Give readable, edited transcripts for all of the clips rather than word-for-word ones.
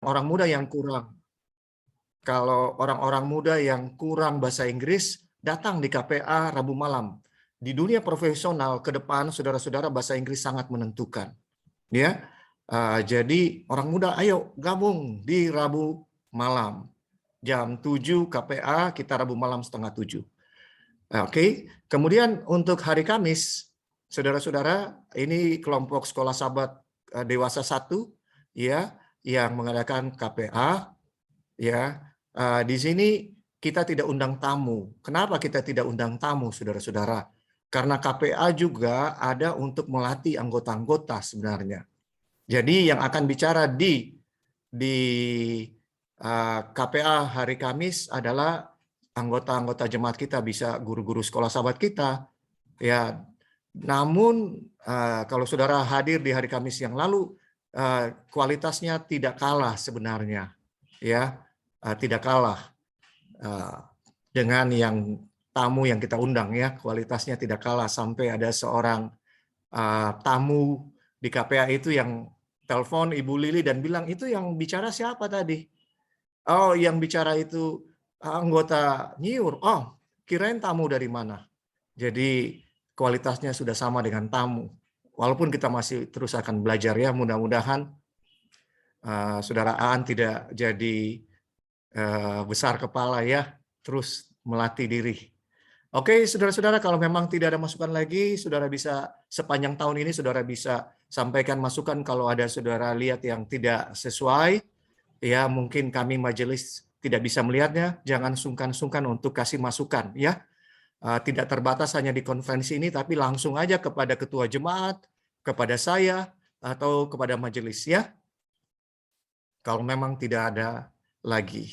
orang muda yang kurang. Kalau orang-orang muda yang kurang bahasa Inggris, datang di KPA Rabu malam. Di dunia profesional ke depan, saudara-saudara, bahasa Inggris sangat menentukan. Ya, jadi orang muda, ayo gabung di Rabu malam. Jam 7 KPA, kita Rabu malam setengah 7. Oke, kemudian untuk hari Kamis, saudara-saudara, ini kelompok sekolah sahabat dewasa 1, ya, yang mengadakan KPA, ya. Di sini kita tidak undang tamu. Kenapa kita tidak undang tamu, saudara-saudara? Karena KPA juga ada untuk melatih anggota-anggota sebenarnya. Jadi yang akan bicara di KPA hari Kamis adalah anggota-anggota jemaat kita, bisa guru-guru sekolah sahabat kita. Ya, namun kalau saudara hadir di hari Kamis yang lalu, kualitasnya tidak kalah sebenarnya, ya, tidak kalah dengan yang tamu yang kita undang, ya, kualitasnya tidak kalah. Sampai ada seorang tamu di KPA itu yang telepon Ibu Lili dan bilang, itu yang bicara siapa tadi? Oh, yang bicara itu anggota nyiur. Oh, kirain tamu dari mana? Jadi kualitasnya sudah sama dengan tamu. Walaupun kita masih terus akan belajar, ya, mudah-mudahan Saudara Aan tidak jadi besar kepala, ya, terus melatih diri. Oke, saudara-saudara, kalau memang tidak ada masukan lagi, saudara bisa sepanjang tahun ini saudara bisa sampaikan masukan kalau ada saudara lihat yang tidak sesuai, ya, mungkin kami majelis tidak bisa melihatnya, jangan sungkan-sungkan untuk kasih masukan, ya. Tidak terbatas hanya di konferensi ini, tapi langsung aja kepada ketua jemaat, kepada saya, atau kepada majelis, ya. Kalau memang tidak ada lagi.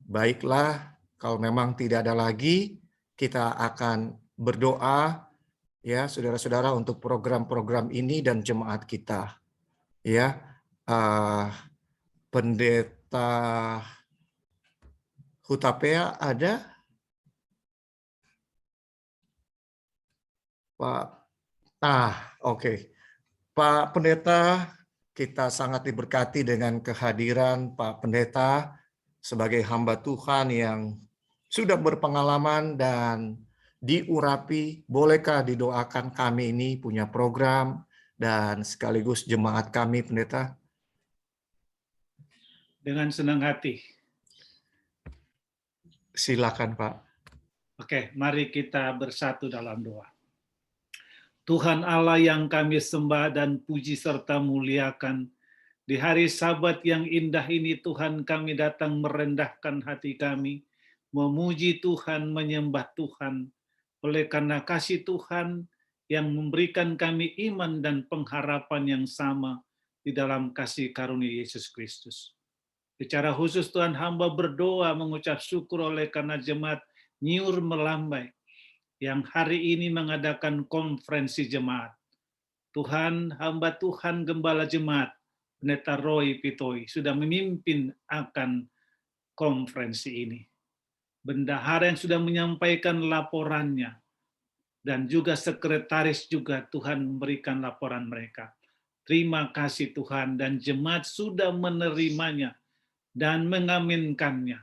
Baiklah, kalau memang tidak ada lagi, kita akan berdoa, ya, saudara-saudara, untuk program-program ini dan jemaat kita. Ya, Pendeta Hutapea ada? Pak. Oke. Pak Pendeta, kita sangat diberkati dengan kehadiran Pak Pendeta sebagai hamba Tuhan yang sudah berpengalaman dan diurapi. Bolehkah didoakan kami ini punya program dan sekaligus jemaat kami, Pendeta? Dengan senang hati. Silakan, Pak. Oke, mari kita bersatu dalam doa. Tuhan Allah yang kami sembah dan puji serta muliakan, di hari Sabat yang indah ini Tuhan kami datang merendahkan hati kami, memuji Tuhan, menyembah Tuhan, oleh karena kasih Tuhan yang memberikan kami iman dan pengharapan yang sama di dalam kasih karunia Yesus Kristus. Secara khusus Tuhan, hamba berdoa mengucap syukur oleh karena jemaat Nyiur Melambai yang hari ini mengadakan konferensi jemaat. Tuhan, hamba Tuhan Gembala Jemaat, Pendeta Roy Pitoi, sudah memimpin akan konferensi ini. Bendahara yang sudah menyampaikan laporannya, dan juga sekretaris juga Tuhan memberikan laporan mereka. Terima kasih Tuhan, dan jemaat sudah menerimanya dan mengaminkannya.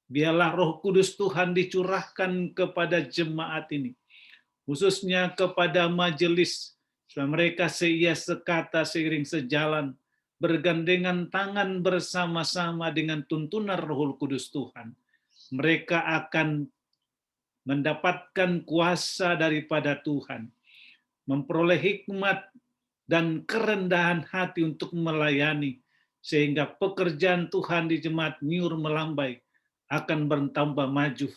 Biarlah Roh Kudus Tuhan dicurahkan kepada jemaat ini, khususnya kepada majelis, supaya mereka seia sekata seiring sejalan, bergandengan tangan bersama-sama dengan tuntunan Roh Kudus Tuhan. Mereka akan mendapatkan kuasa daripada Tuhan, memperoleh hikmat dan kerendahan hati untuk melayani, sehingga pekerjaan Tuhan di jemaat Nyiur Melambai akan bertambah maju,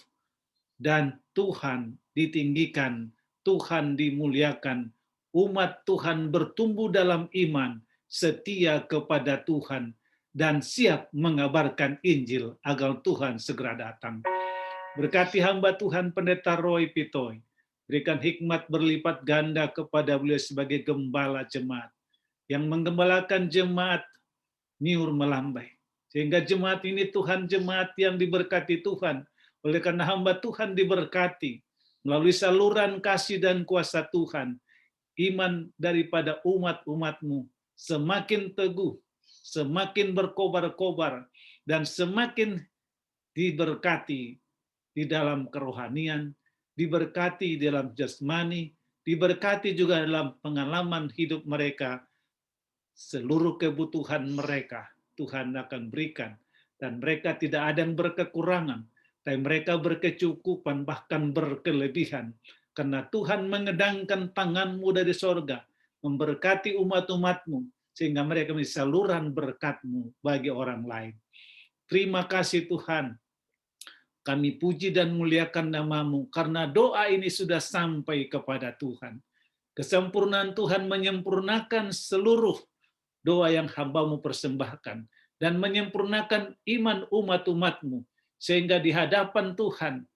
dan Tuhan ditinggikan, Tuhan dimuliakan, umat Tuhan bertumbuh dalam iman, setia kepada Tuhan, dan siap mengabarkan Injil agar Tuhan segera datang. Berkati hamba Tuhan Pendeta Roy Pitoi, berikan hikmat berlipat ganda kepada beliau sebagai gembala jemaat, yang menggembalakan jemaat Nyiur Melambai. Sehingga jemaat ini Tuhan, jemaat yang diberkati Tuhan, oleh karena hamba Tuhan diberkati, melalui saluran kasih dan kuasa Tuhan, iman daripada umat-umat-Mu semakin teguh, semakin berkobar-kobar, dan semakin diberkati di dalam kerohanian, diberkati dalam jasmani, diberkati juga dalam pengalaman hidup mereka. Seluruh kebutuhan mereka Tuhan akan berikan, dan mereka tidak ada yang berkekurangan, tapi mereka berkecukupan, bahkan berkelebihan, karena Tuhan mengedangkan tangan-Mu dari sorga, memberkati umat-umat-Mu, sehingga mereka menjadi saluran berkat-Mu bagi orang lain. Terima kasih Tuhan. Kami puji dan muliakan nama-Mu, karena doa ini sudah sampai kepada Tuhan. Kesempurnaan Tuhan menyempurnakan seluruh doa yang hamba-Mu persembahkan, dan menyempurnakan iman umat-umat-Mu, sehingga di hadapan Tuhan,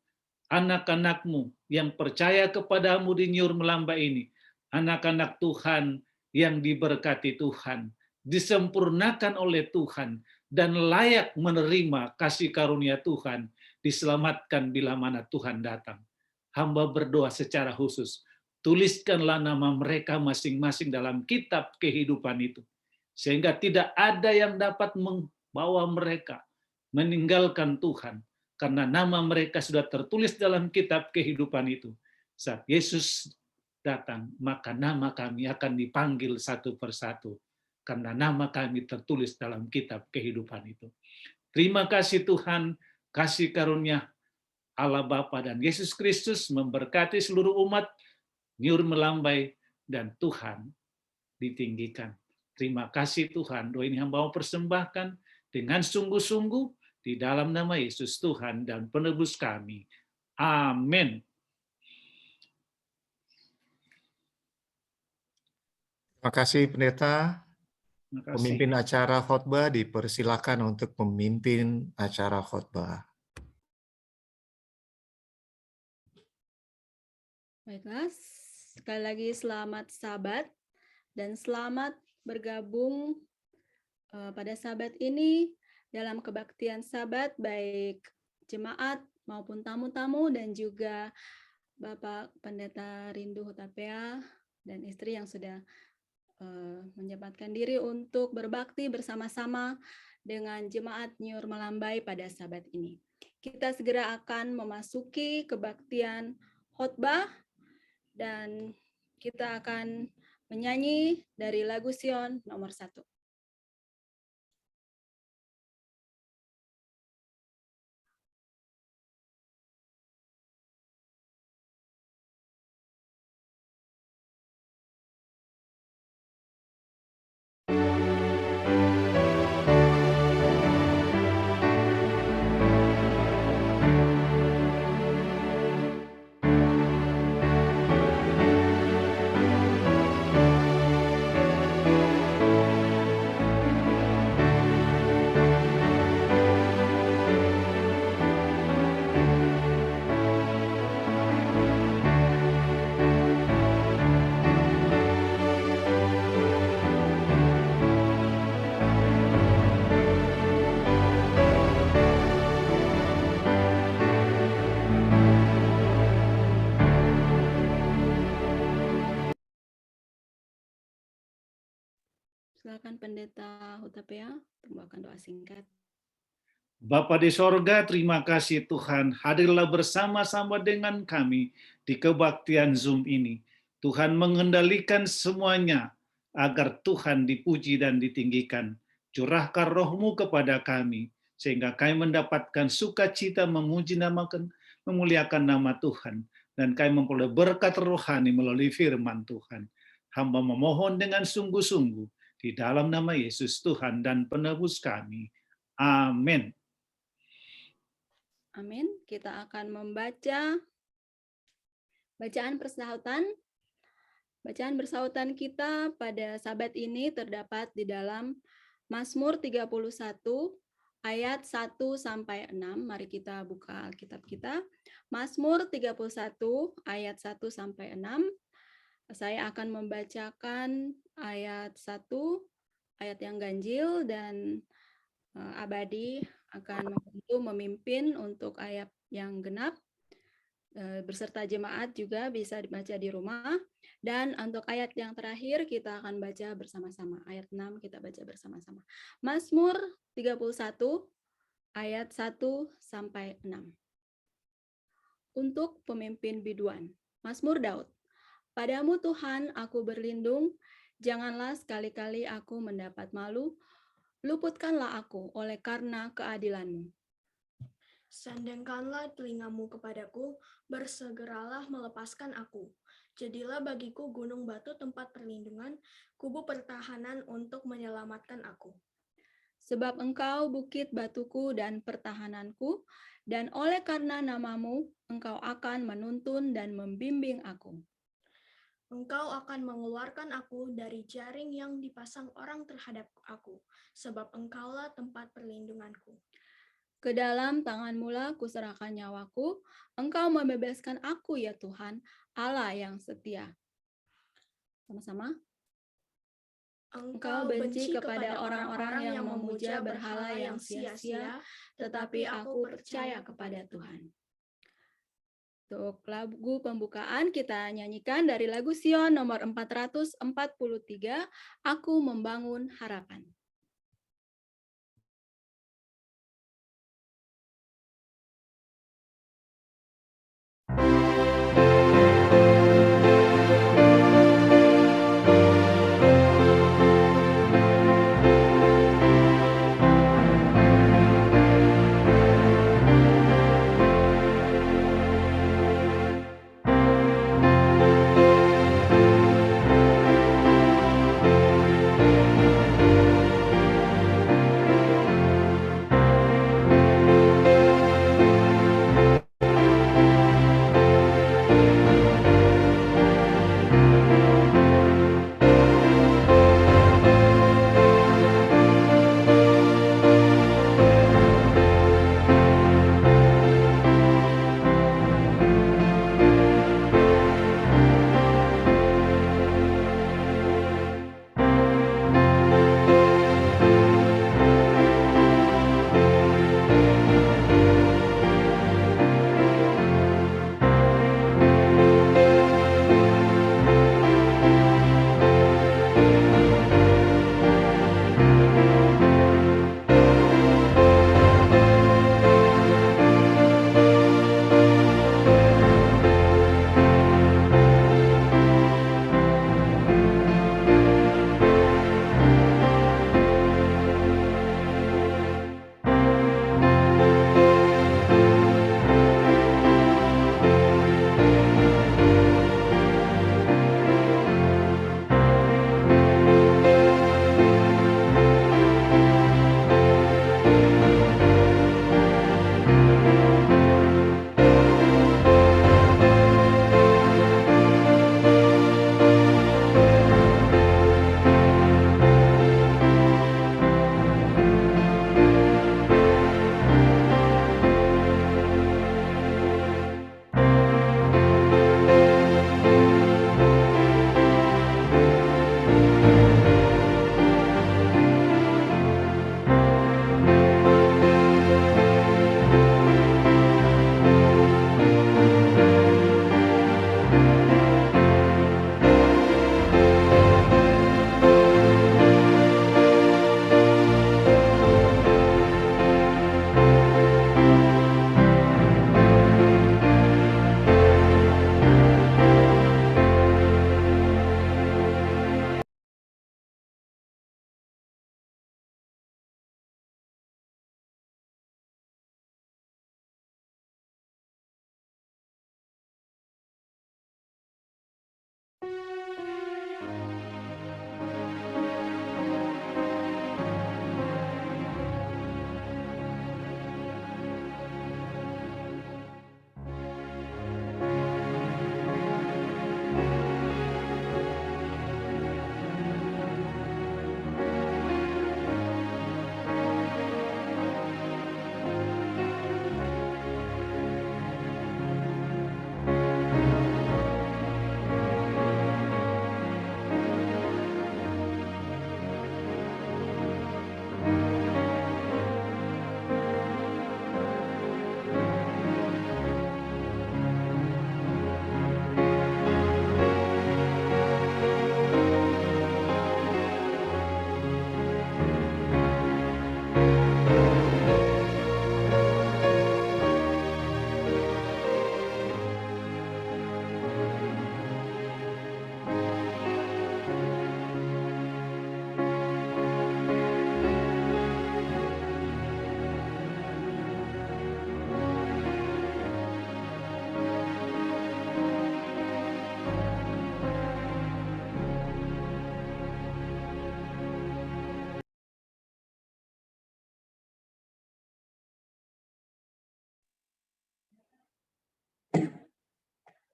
anak-anak-Mu yang percaya kepada-Mu di Nyur Melamba ini, anak-anak Tuhan yang diberkati Tuhan, disempurnakan oleh Tuhan, dan layak menerima kasih karunia Tuhan, diselamatkan bila mana Tuhan datang. Hamba berdoa secara khusus, tuliskanlah nama mereka masing-masing dalam kitab kehidupan itu, sehingga tidak ada yang dapat membawa mereka meninggalkan Tuhan, karena nama mereka sudah tertulis dalam kitab kehidupan itu. Saat Yesus datang, maka nama kami akan dipanggil satu persatu, karena nama kami tertulis dalam kitab kehidupan itu. Terima kasih Tuhan, kasih karunia Allah Bapa dan Yesus Kristus memberkati seluruh umat Nyur Melambai, dan Tuhan ditinggikan. Terima kasih Tuhan, doa ini hamba mau persembahkan dengan sungguh-sungguh di dalam nama Yesus Tuhan dan penebus kami. Amin. Terima kasih Pendeta. Terima kasih. Pemimpin acara khotbah dipersilakan untuk memimpin acara khotbah. Baiklah, sekali lagi selamat Sabat dan selamat bergabung pada Sabat ini dalam kebaktian Sabat, baik jemaat maupun tamu-tamu dan juga Bapak Pendeta Rindu Hutapea dan istri yang sudah menyempatkan diri untuk berbakti bersama-sama dengan jemaat Nyur Melambai pada Sabat ini. Kita segera akan memasuki kebaktian khotbah, dan kita akan menyanyi dari lagu Sion nomor 1. Silakan Pendeta Hutapea membawakan doa singkat. Bapa di sorga, terima kasih Tuhan, hadirlah bersama-sama dengan kami di kebaktian Zoom ini. Tuhan mengendalikan semuanya agar Tuhan dipuji dan ditinggikan. Curahkan roh-Mu kepada kami, sehingga kami mendapatkan sukacita memuji namakan, memuliakan nama Tuhan, dan kami memperoleh berkat rohani melalui firman Tuhan. Hamba memohon dengan sungguh-sungguh di dalam nama Yesus Tuhan dan penebus kami. Amin. Amin. Kita akan membaca bacaan persautan. Bacaan bersautan kita pada Sabat ini terdapat di dalam Mazmur 31 ayat 1 sampai 6. Mari kita buka Alkitab kita. Mazmur 31 ayat 1 sampai 6. Saya akan membacakan ayat 1, ayat yang ganjil, dan Abadi akan membantu memimpin untuk ayat yang genap. beserta jemaat juga bisa dibaca di rumah. Dan untuk ayat yang terakhir kita akan baca bersama-sama. Ayat 6 kita baca bersama-sama. Mazmur 31 ayat 1 sampai 6. Untuk pemimpin biduan, Mazmur Daud. Padamu Tuhan aku berlindung, janganlah sekali-kali aku mendapat malu, luputkanlah aku oleh karena keadilan-Mu. Sandangkanlah telingamu kepadaku, bersegeralah melepaskan aku. Jadilah bagiku gunung batu tempat perlindungan, kubu pertahanan untuk menyelamatkan aku. Sebab Engkau bukit batuku dan pertahananku, dan oleh karena namamu, Engkau akan menuntun dan membimbing aku. Engkau akan mengeluarkan aku dari jaring yang dipasang orang terhadap aku, sebab Engkaulah tempat perlindunganku. Ke dalam tangan-Mu-lah kuserahkan nyawaku, Engkau membebaskan aku ya Tuhan, Allah yang setia. Sama-sama. Engkau benci kepada orang-orang yang memuja berhala yang sia-sia, tetapi aku percaya kepada Tuhan. Untuk lagu pembukaan kita nyanyikan dari lagu Sion nomor 443, Aku Membangun Harapan.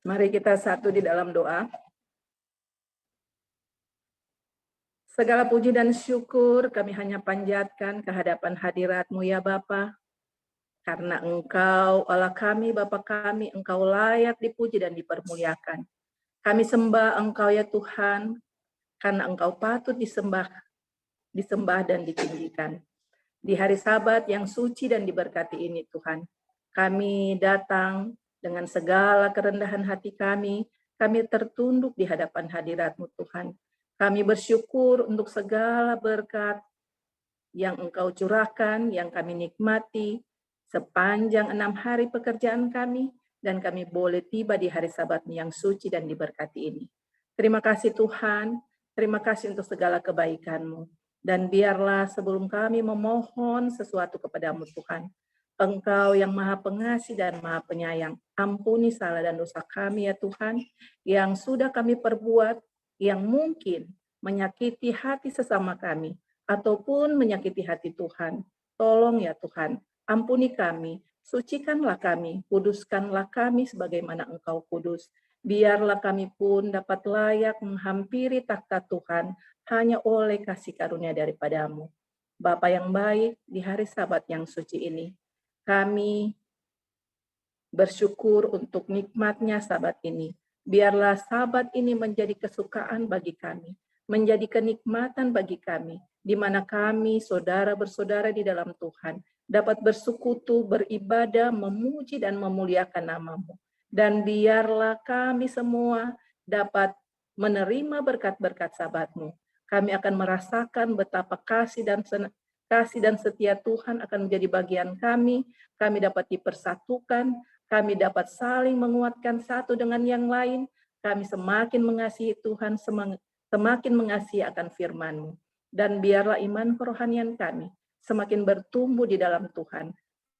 Mari kita satu di dalam doa. Segala puji dan syukur kami hanya panjatkan ke hadapan hadirat-Mu ya Bapa. Karena Engkau, Allah kami, Bapa kami, Engkau layak dipuji dan dipermuliakan. Kami sembah Engkau ya Tuhan, karena Engkau patut disembah dan ditinggikan. Di hari Sabat yang suci dan diberkati ini Tuhan, kami datang dengan segala kerendahan hati kami tertunduk di hadapan hadirat-Mu Tuhan. Kami bersyukur untuk segala berkat yang Engkau curahkan, yang kami nikmati sepanjang 6 hari pekerjaan kami, dan kami boleh tiba di hari Sabat yang suci dan diberkati ini. Terima kasih Tuhan, terima kasih untuk segala kebaikan-Mu. Dan biarlah sebelum kami memohon sesuatu kepadamu Tuhan, Engkau yang Maha Pengasih dan Maha Penyayang, ampuni salah dan dosa kami ya Tuhan, yang sudah kami perbuat, yang mungkin menyakiti hati sesama kami, ataupun menyakiti hati Tuhan. Tolong ya Tuhan, ampuni kami, sucikanlah kami, kuduskanlah kami sebagaimana Engkau kudus. Biarlah kami pun dapat layak menghampiri takhta Tuhan, hanya oleh kasih karunia daripadamu. Bapa yang baik, di hari Sabat yang suci ini, kami bersyukur untuk nikmatnya Sabat ini. Biarlah Sabat ini menjadi kesukaan bagi kami, menjadi kenikmatan bagi kami, di mana kami, saudara bersaudara di dalam Tuhan, dapat bersekutu, beribadah, memuji dan memuliakan nama-Mu. Dan biarlah kami semua dapat menerima berkat-berkat Sabat-Mu. Kami akan merasakan betapa kasih dan setia Tuhan akan menjadi bagian kami dapat dipersatukan, kami dapat saling menguatkan satu dengan yang lain, kami semakin mengasihi Tuhan, semakin mengasihi akan firman-Mu. Dan biarlah iman kerohanian kami semakin bertumbuh di dalam Tuhan,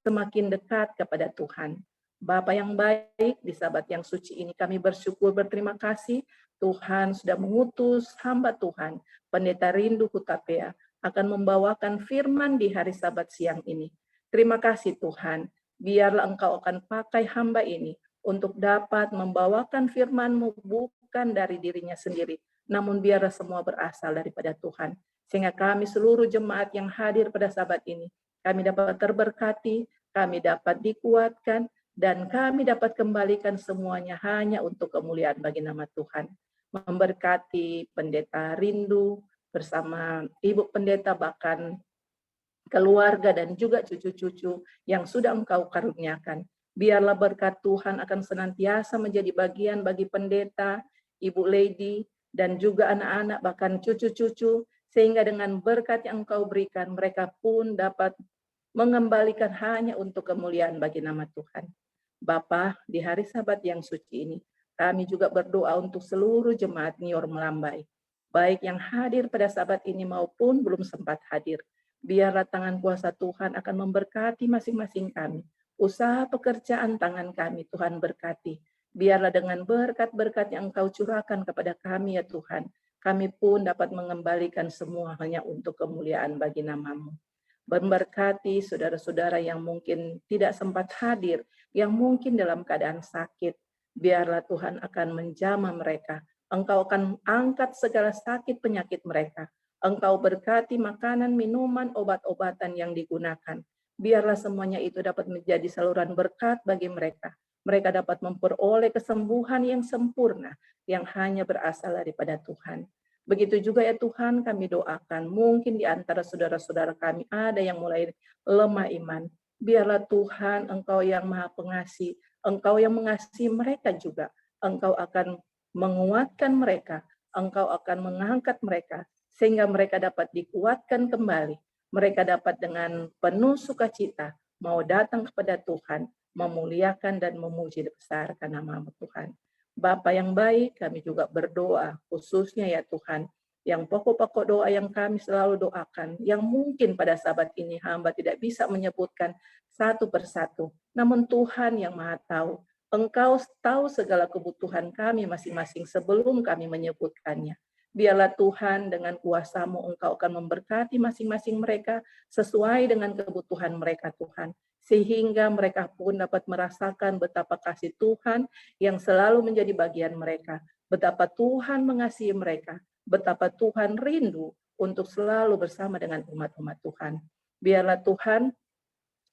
semakin dekat kepada Tuhan. Bapa yang baik, di Sabat yang suci ini kami bersyukur, berterima kasih Tuhan sudah mengutus hamba Tuhan, Pendeta Rindu Hutapea, akan membawakan firman di hari Sabat siang ini. Terima kasih Tuhan, biarlah Engkau akan pakai hamba ini untuk dapat membawakan firman-Mu bukan dari dirinya sendiri, namun biarlah semua berasal daripada Tuhan. Sehingga kami seluruh jemaat yang hadir pada Sabat ini, kami dapat terberkati, kami dapat dikuatkan, dan kami dapat kembalikan semuanya hanya untuk kemuliaan bagi nama Tuhan. Memberkati Pendeta Rindu bersama Ibu Pendeta, bahkan keluarga dan juga cucu-cucu yang sudah Engkau karuniakan. Biarlah berkat Tuhan akan senantiasa menjadi bagian bagi pendeta, Ibu Lady, dan juga anak-anak, bahkan cucu-cucu, sehingga dengan berkat yang Engkau berikan, mereka pun dapat mengembalikan hanya untuk kemuliaan bagi nama Tuhan. Bapa, di hari Sabat yang suci ini, kami juga berdoa untuk seluruh jemaat Nior Melambai, baik yang hadir pada Sabat ini maupun belum sempat hadir. Biarlah tangan kuasa Tuhan akan memberkati masing-masing kami. Usaha pekerjaan tangan kami, Tuhan berkati. Biarlah dengan berkat-berkat yang Engkau curahkan kepada kami ya Tuhan, kami pun dapat mengembalikan semua hanya untuk kemuliaan bagi nama-Mu. Memberkati saudara-saudara yang mungkin tidak sempat hadir, yang mungkin dalam keadaan sakit. Biarlah Tuhan akan menjamah mereka. Engkau akan angkat segala sakit penyakit mereka. Engkau berkati makanan, minuman, obat-obatan yang digunakan. Biarlah semuanya itu dapat menjadi saluran berkat bagi mereka. Mereka dapat memperoleh kesembuhan yang sempurna, yang hanya berasal daripada Tuhan. Begitu juga ya Tuhan, kami doakan, mungkin di antara saudara-saudara kami ada yang mulai lemah iman. Biarlah Tuhan, Engkau yang Maha Pengasih, Engkau yang mengasihi mereka juga. Engkau akan menguatkan mereka, Engkau akan mengangkat mereka, sehingga mereka dapat dikuatkan kembali. Mereka dapat dengan penuh sukacita mau datang kepada Tuhan, memuliakan dan memuji besarkan nama Tuhan. Bapa yang baik, kami juga berdoa, khususnya ya Tuhan, yang pokok-pokok doa yang kami selalu doakan, yang mungkin pada Sabat ini hamba tidak bisa menyebutkan satu persatu, namun Tuhan yang Maha tahu, Engkau tahu segala kebutuhan kami masing-masing sebelum kami menyebutkannya. Biarlah Tuhan dengan kuasa-Mu Engkau akan memberkati masing-masing mereka sesuai dengan kebutuhan mereka Tuhan. Sehingga mereka pun dapat merasakan betapa kasih Tuhan yang selalu menjadi bagian mereka. Betapa Tuhan mengasihi mereka. Betapa Tuhan rindu untuk selalu bersama dengan umat-umat Tuhan. Biarlah Tuhan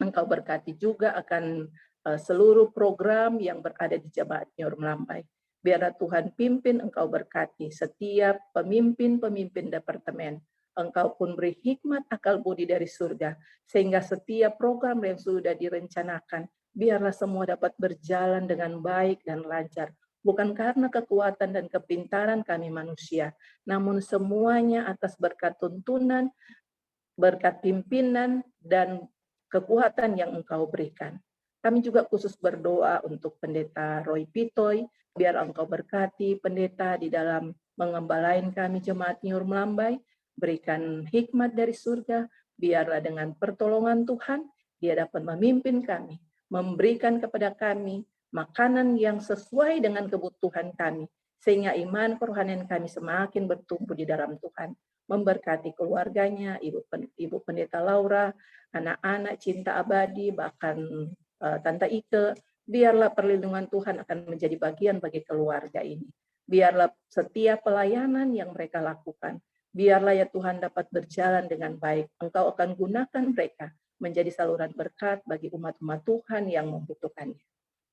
Engkau berkati juga akan seluruh program yang berada di Jemaat Nyor Melambai. Biarlah Tuhan pimpin, Engkau berkati setiap pemimpin-pemimpin departemen. Engkau pun beri hikmat akal budi dari surga, sehingga setiap program yang sudah direncanakan, biarlah semua dapat berjalan dengan baik dan lancar. Bukan karena kekuatan dan kepintaran kami manusia, namun semuanya atas berkat tuntunan, berkat pimpinan, dan kekuatan yang Engkau berikan. Kami juga khusus berdoa untuk Pendeta Roy Pitoy, biar Engkau berkati Pendeta di dalam mengembalain kami Jemaat Nyor Melambai, berikan hikmat dari surga, biarlah dengan pertolongan Tuhan, Dia dapat memimpin kami, memberikan kepada kami makanan yang sesuai dengan kebutuhan kami, sehingga iman kerohanian kami semakin bertumbuh di dalam Tuhan. Memberkati keluarganya, Ibu Pendeta Laura, anak-anak cinta abadi, bahkan Tante Ike, biarlah perlindungan Tuhan akan menjadi bagian bagi keluarga ini. Biarlah setiap pelayanan yang mereka lakukan, biarlah ya Tuhan dapat berjalan dengan baik. Engkau akan gunakan mereka menjadi saluran berkat bagi umat-umat Tuhan yang membutuhkannya.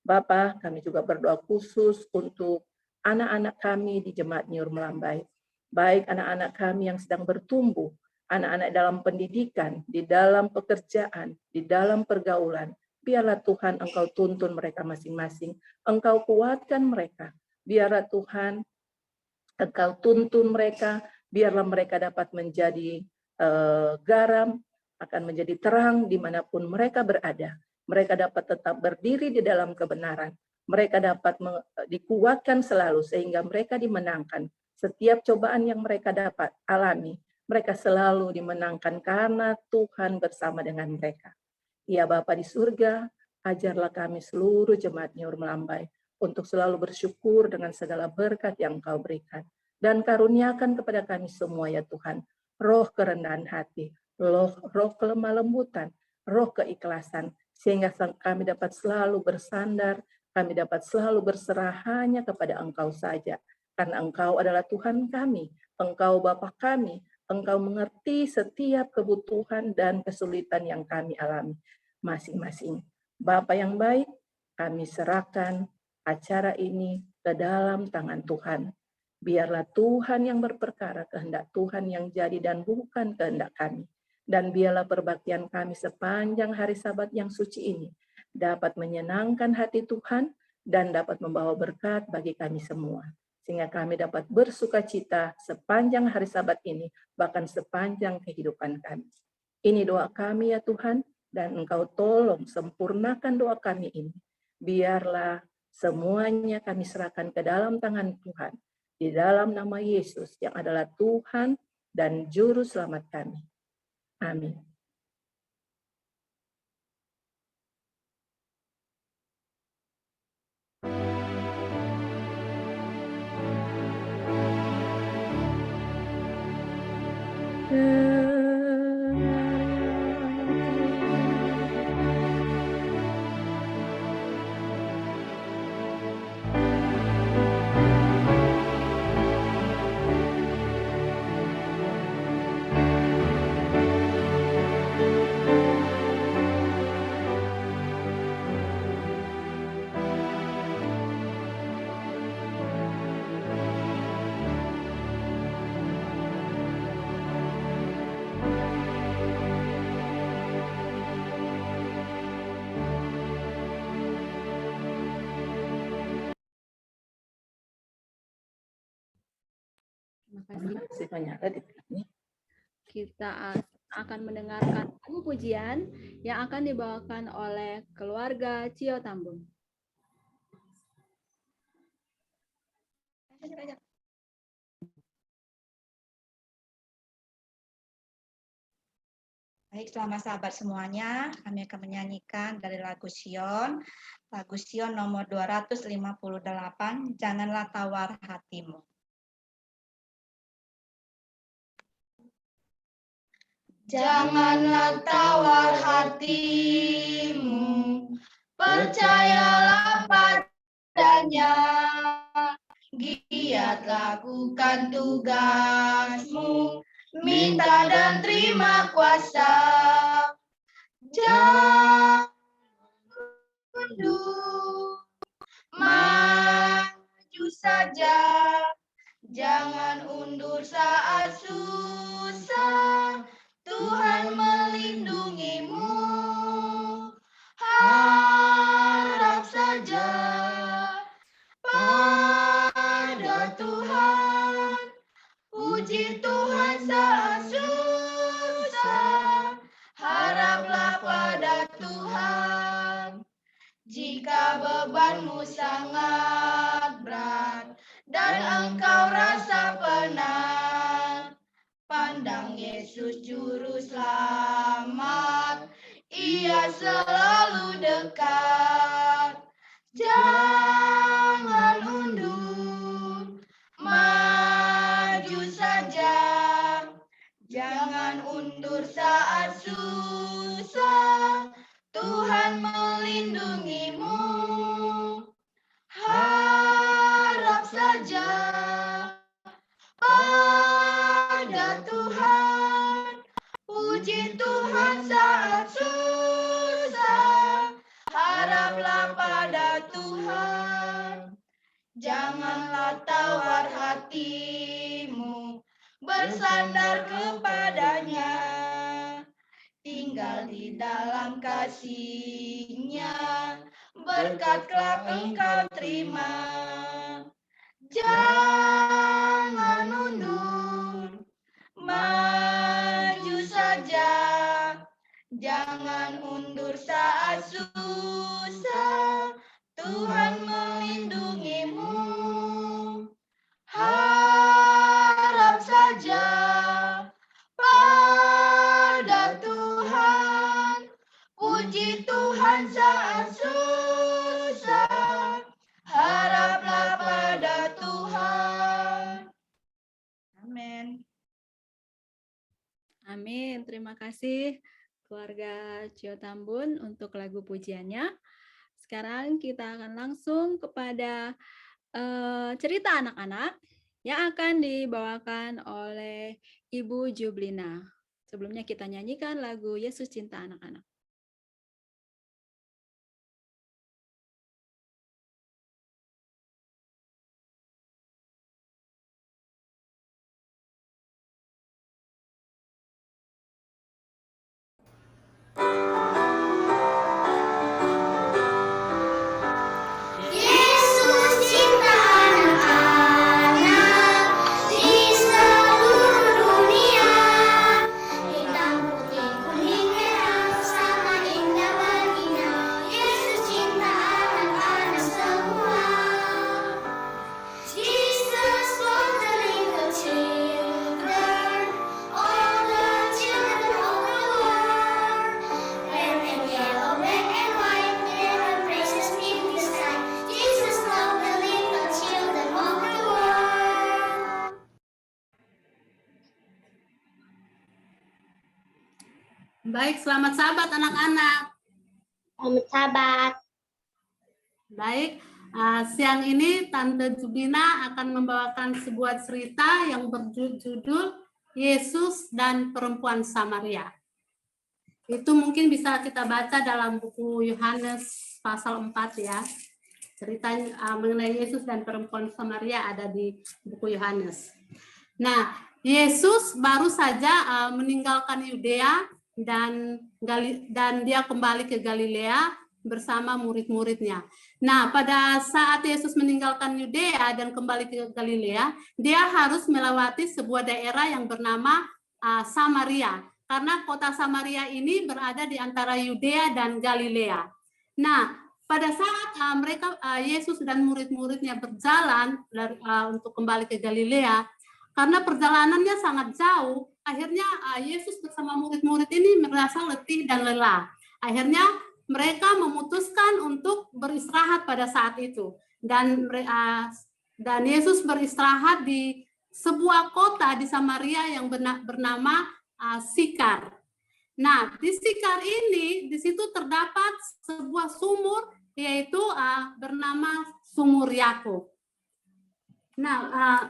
Bapa, kami juga berdoa khusus untuk anak-anak kami di Jemaat Nyor Melambai. Baik anak-anak kami yang sedang bertumbuh, anak-anak dalam pendidikan, di dalam pekerjaan, di dalam pergaulan, biarlah Tuhan Engkau tuntun mereka masing-masing, Engkau kuatkan mereka, biarlah Tuhan Engkau tuntun mereka, biarlah mereka dapat menjadi garam, akan menjadi terang dimanapun mereka berada. Mereka dapat tetap berdiri di dalam kebenaran. Mereka dapat dikuatkan selalu sehingga mereka dimenangkan. Setiap cobaan yang mereka dapat alami, mereka selalu dimenangkan karena Tuhan bersama dengan mereka. Ya Bapa di surga, ajarlah kami seluruh Jemaat Nyor Melambai untuk selalu bersyukur dengan segala berkat yang Engkau berikan. Dan karuniakan kepada kami semua ya Tuhan, roh kerendahan hati, roh kelemah lembutan, roh keikhlasan, sehingga kami dapat selalu bersandar, kami dapat selalu berserah hanya kepada Engkau saja. Karena Engkau adalah Tuhan kami, Engkau Bapa kami, Engkau mengerti setiap kebutuhan dan kesulitan yang kami alami masing-masing. Bapa yang baik, kami serahkan acara ini ke dalam tangan Tuhan. Biarlah Tuhan yang berperkara, kehendak Tuhan yang jadi dan bukan kehendak kami. Dan biarlah perbaktian kami sepanjang hari Sabat yang suci ini dapat menyenangkan hati Tuhan dan dapat membawa berkat bagi kami semua. Sehingga kami dapat bersukacita sepanjang hari Sabat ini, bahkan sepanjang kehidupan kami. Ini doa kami ya Tuhan, dan Engkau tolong sempurnakan doa kami ini. Biarlah semuanya kami serahkan ke dalam tangan Tuhan. Di dalam nama Yesus yang adalah Tuhan dan Juru Selamat kami. Amin. Terima kasih. Banyak ini. Kita akan mendengarkan lagu pujian yang akan dibawakan oleh keluarga Cio Tambun. Baik, selamat sahabat semuanya. Kami akan menyanyikan dari lagu Sion nomor 258, Janganlah Tawar Hatimu. Janganlah tawar hatimu, percayalah padanya, giat lakukan tugasmu, minta dan terima kuasa. Jangan mundur, maju saja, jangan undur saat susah, Tuhan melindungimu. Harap saja pada Tuhan, puji Tuhan saat susah, haraplah pada Tuhan. Jika bebanmu sangat berat dan engkau rasa penat, pandang Yesus juru selamat, Ia selalu dekat. Jangan undur, maju saja, jangan undur saat susah, Tuhan melindungimu. Harap saja pada Tuhan, puji Tuhan saat susah, haraplah pada Tuhan. Janganlah tawar hatimu, bersandar kepadanya, tinggal di dalam kasih-Nya, berkat kelak engkau terima. Jangan undur, maju saja, jangan undur saat susah, Tuhan melindungimu. Harap saja pada Tuhan, puji Tuhan saat susah, haraplah pada Tuhan. Amin. Amin. Terima kasih keluarga Cio Tambun untuk lagu pujiannya. Sekarang kita akan langsung kepada cerita anak-anak yang akan dibawakan oleh Ibu Jublina. Sebelumnya kita nyanyikan lagu Yesus Cinta Anak-anak. Yesus cinta anak-anak di seluruh dunia. Hitam, putih, kuning, merah, sama indah baginya. Yesus cinta anak-anak semua. Jesus for the little children, all the children of the world. Red and yellow, black and white, different places in the sky. Jesus loved the little children of the world. Baik, selamat Sabat anak-anak. Selamat Sabat. Baik, siang ini Tante Jublina akan membawakan sebuah cerita yang berjudul Yesus dan Perempuan Samaria. Itu mungkin bisa kita baca dalam buku Yohanes pasal 4 ya. Cerita mengenai Yesus dan Perempuan Samaria ada di buku Yohanes. Nah, Yesus baru saja meninggalkan Yudea dan dia kembali ke Galilea bersama murid-muridnya. Nah, pada saat Yesus meninggalkan Yudea dan kembali ke Galilea, dia harus melewati sebuah daerah yang bernama Samaria. Karena kota Samaria ini berada di antara Yudea dan Galilea. Nah, pada saat Yesus dan murid-muridnya berjalan untuk kembali ke Galilea, karena perjalanannya sangat jauh, akhirnya Yesus bersama murid-murid ini merasa letih dan lelah. Akhirnya mereka memutuskan untuk beristirahat pada saat itu. Dan Yesus beristirahat di sebuah kota di Samaria yang bernama Sikar. Nah, di Sikar ini, di situ terdapat sebuah sumur, yaitu bernama Sumur Yakub. Nah,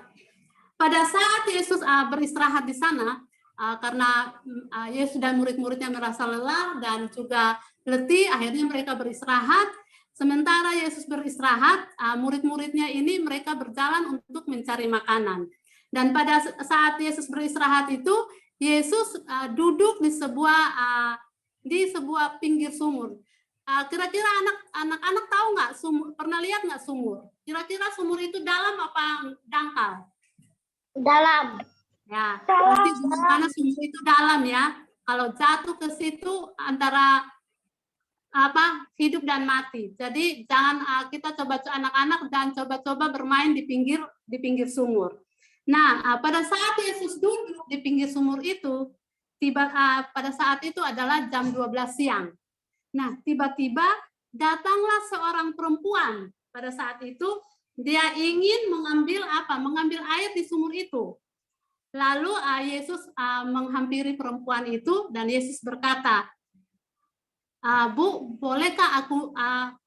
pada saat Yesus beristirahat di sana, karena Yesus dan murid-muridnya merasa lelah dan juga letih, akhirnya mereka beristirahat. Sementara Yesus beristirahat, murid-muridnya ini mereka berjalan untuk mencari makanan. Dan pada saat Yesus beristirahat itu, Yesus duduk di sebuah pinggir sumur. Kira-kira anak-anak tahu nggak sumur? Pernah lihat nggak sumur? Kira-kira sumur itu dalam apa dangkal? Dalam. Ya, pasti karena sumur itu dalam ya. Kalau jatuh ke situ antara hidup dan mati. Jadi jangan kita coba anak-anak dan coba-coba bermain di pinggir sumur. Nah, pada saat Yesus duduk di pinggir sumur itu, pada saat itu adalah jam 12 siang. Nah, tiba-tiba datanglah seorang perempuan. Pada saat itu dia ingin mengambil air di sumur itu. Lalu Yesus menghampiri perempuan itu dan Yesus berkata, Bu, bolehkah aku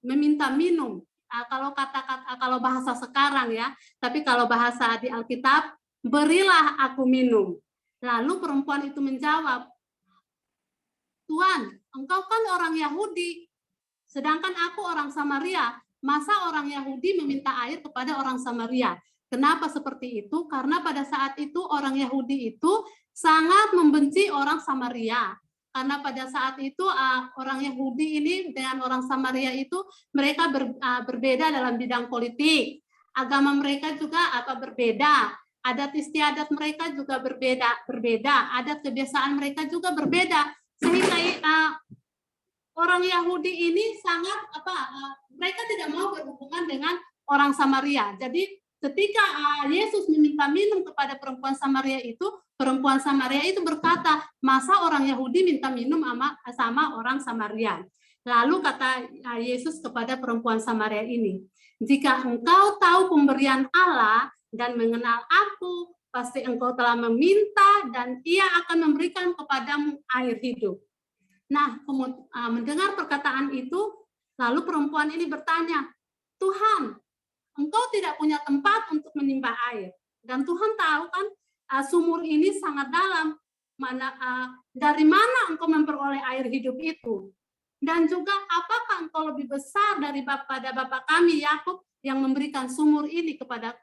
meminta minum? Kalau bahasa sekarang ya, tapi kalau bahasa di Alkitab, berilah aku minum. Lalu perempuan itu menjawab, Tuhan, engkau kan orang Yahudi, sedangkan aku orang Samaria. Masa orang Yahudi meminta air kepada orang Samaria? Kenapa seperti itu? Karena pada saat itu orang Yahudi itu sangat membenci orang Samaria. Karena pada saat itu orang Yahudi ini dengan orang Samaria itu mereka berbeda dalam bidang politik. Agama mereka juga berbeda. Adat istiadat mereka juga berbeda. Adat kebiasaan mereka juga berbeda. Sehingga orang Yahudi ini sangat mereka tidak mau berhubungan dengan orang Samaria. Jadi ketika Yesus meminta minum kepada perempuan Samaria itu berkata, masa orang Yahudi minta minum sama orang Samaria? Lalu kata Yesus kepada perempuan Samaria ini, jika engkau tahu pemberian Allah dan mengenal aku, pasti engkau telah meminta dan ia akan memberikan kepadamu air hidup. Nah, mendengar perkataan itu, lalu perempuan ini bertanya, Tuhan, engkau tidak punya tempat untuk menimba air. Dan Tuhan tahu kan sumur ini sangat dalam. Dari mana engkau memperoleh air hidup itu? Dan juga apakah engkau lebih besar daripada Bapa kami Yakub yang memberikan sumur ini kepada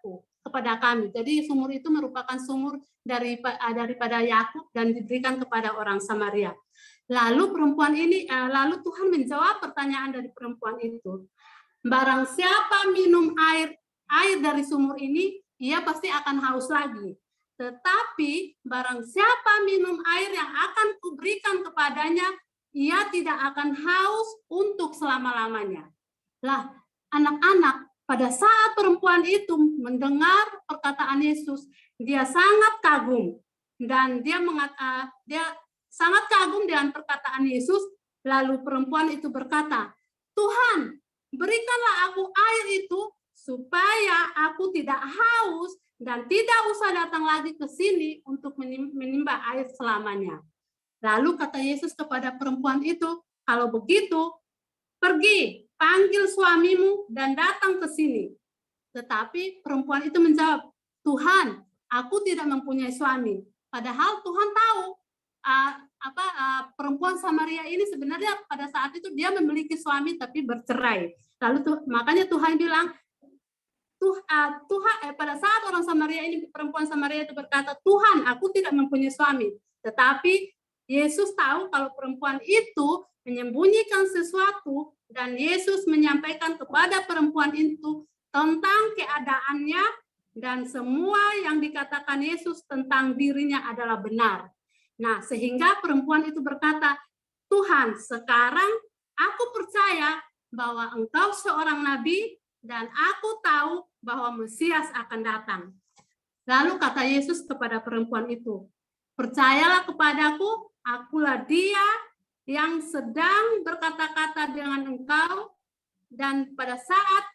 kami. Jadi sumur itu merupakan sumur daripada Yakub dan diberikan kepada orang Samaria. Lalu lalu Tuhan menjawab pertanyaan dari perempuan itu. Barang siapa minum air dari sumur ini, ia pasti akan haus lagi. Tetapi barang siapa minum air yang akan kuberikan kepadanya, ia tidak akan haus untuk selama-lamanya. Lah, anak-anak, pada saat perempuan itu mendengar perkataan Yesus, dia sangat kagum. Dan dia sangat kagum dengan perkataan Yesus. Lalu perempuan itu berkata, Tuhan, berikanlah aku air itu supaya aku tidak haus dan tidak usah datang lagi ke sini untuk menimba air selamanya. Lalu kata Yesus kepada perempuan itu, kalau begitu, pergi, panggil suamimu dan datang ke sini. Tetapi perempuan itu menjawab, Tuhan, aku tidak mempunyai suami. Padahal Tuhan tahu perempuan Samaria ini sebenarnya pada saat itu dia memiliki suami tapi bercerai. Lalu makanya Tuhan bilang, pada saat orang Samaria ini, perempuan Samaria itu berkata, Tuhan, aku tidak mempunyai suami. Tetapi Yesus tahu kalau perempuan itu menyembunyikan sesuatu dan Yesus menyampaikan kepada perempuan itu tentang keadaannya dan semua yang dikatakan Yesus tentang dirinya adalah benar. Nah, sehingga perempuan itu berkata, Tuhan, sekarang aku percaya bahwa engkau seorang nabi dan aku tahu bahwa Mesias akan datang. Lalu kata Yesus kepada perempuan itu, percayalah kepadaku, akulah dia yang sedang berkata-kata dengan engkau. Dan pada saat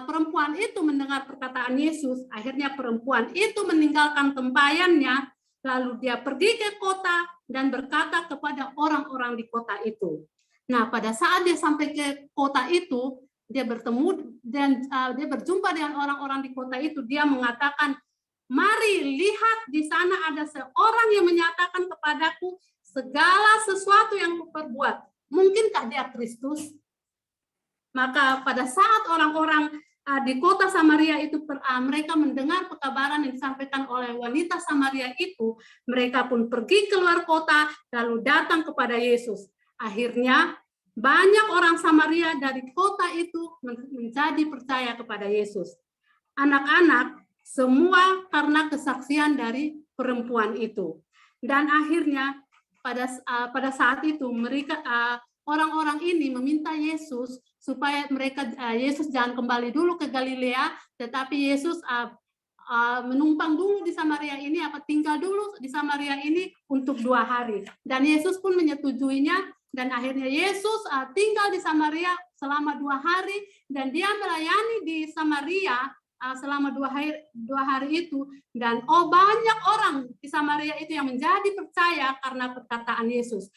perempuan itu mendengar perkataan Yesus, akhirnya perempuan itu meninggalkan tempayannya, lalu dia pergi ke kota dan berkata kepada orang-orang di kota itu. Nah, pada saat dia sampai ke kota itu, dia bertemu dan dia berjumpa dengan orang-orang di kota itu. Dia mengatakan, mari lihat di sana ada seorang yang menyatakan kepadaku segala sesuatu yang kuperbuat. Mungkinkah dia Kristus? Maka pada saat orang-orang di kota Samaria itu mereka mendengar pekabaran yang disampaikan oleh wanita Samaria itu, mereka pun pergi keluar kota lalu datang kepada Yesus. Akhirnya banyak orang Samaria dari kota itu menjadi percaya kepada Yesus. Anak-anak semua karena kesaksian dari perempuan itu. Dan akhirnya pada saat itu mereka orang-orang ini meminta Yesus supaya Yesus jangan kembali dulu ke Galilea, tetapi Yesus menumpang dulu di Samaria ini, tinggal dulu di Samaria ini untuk 2 hari. Dan Yesus pun menyetujuinya, dan akhirnya Yesus tinggal di Samaria selama 2 hari, dan dia melayani di Samaria selama 2 hari itu, dan banyak orang di Samaria itu yang menjadi percaya karena perkataan Yesus.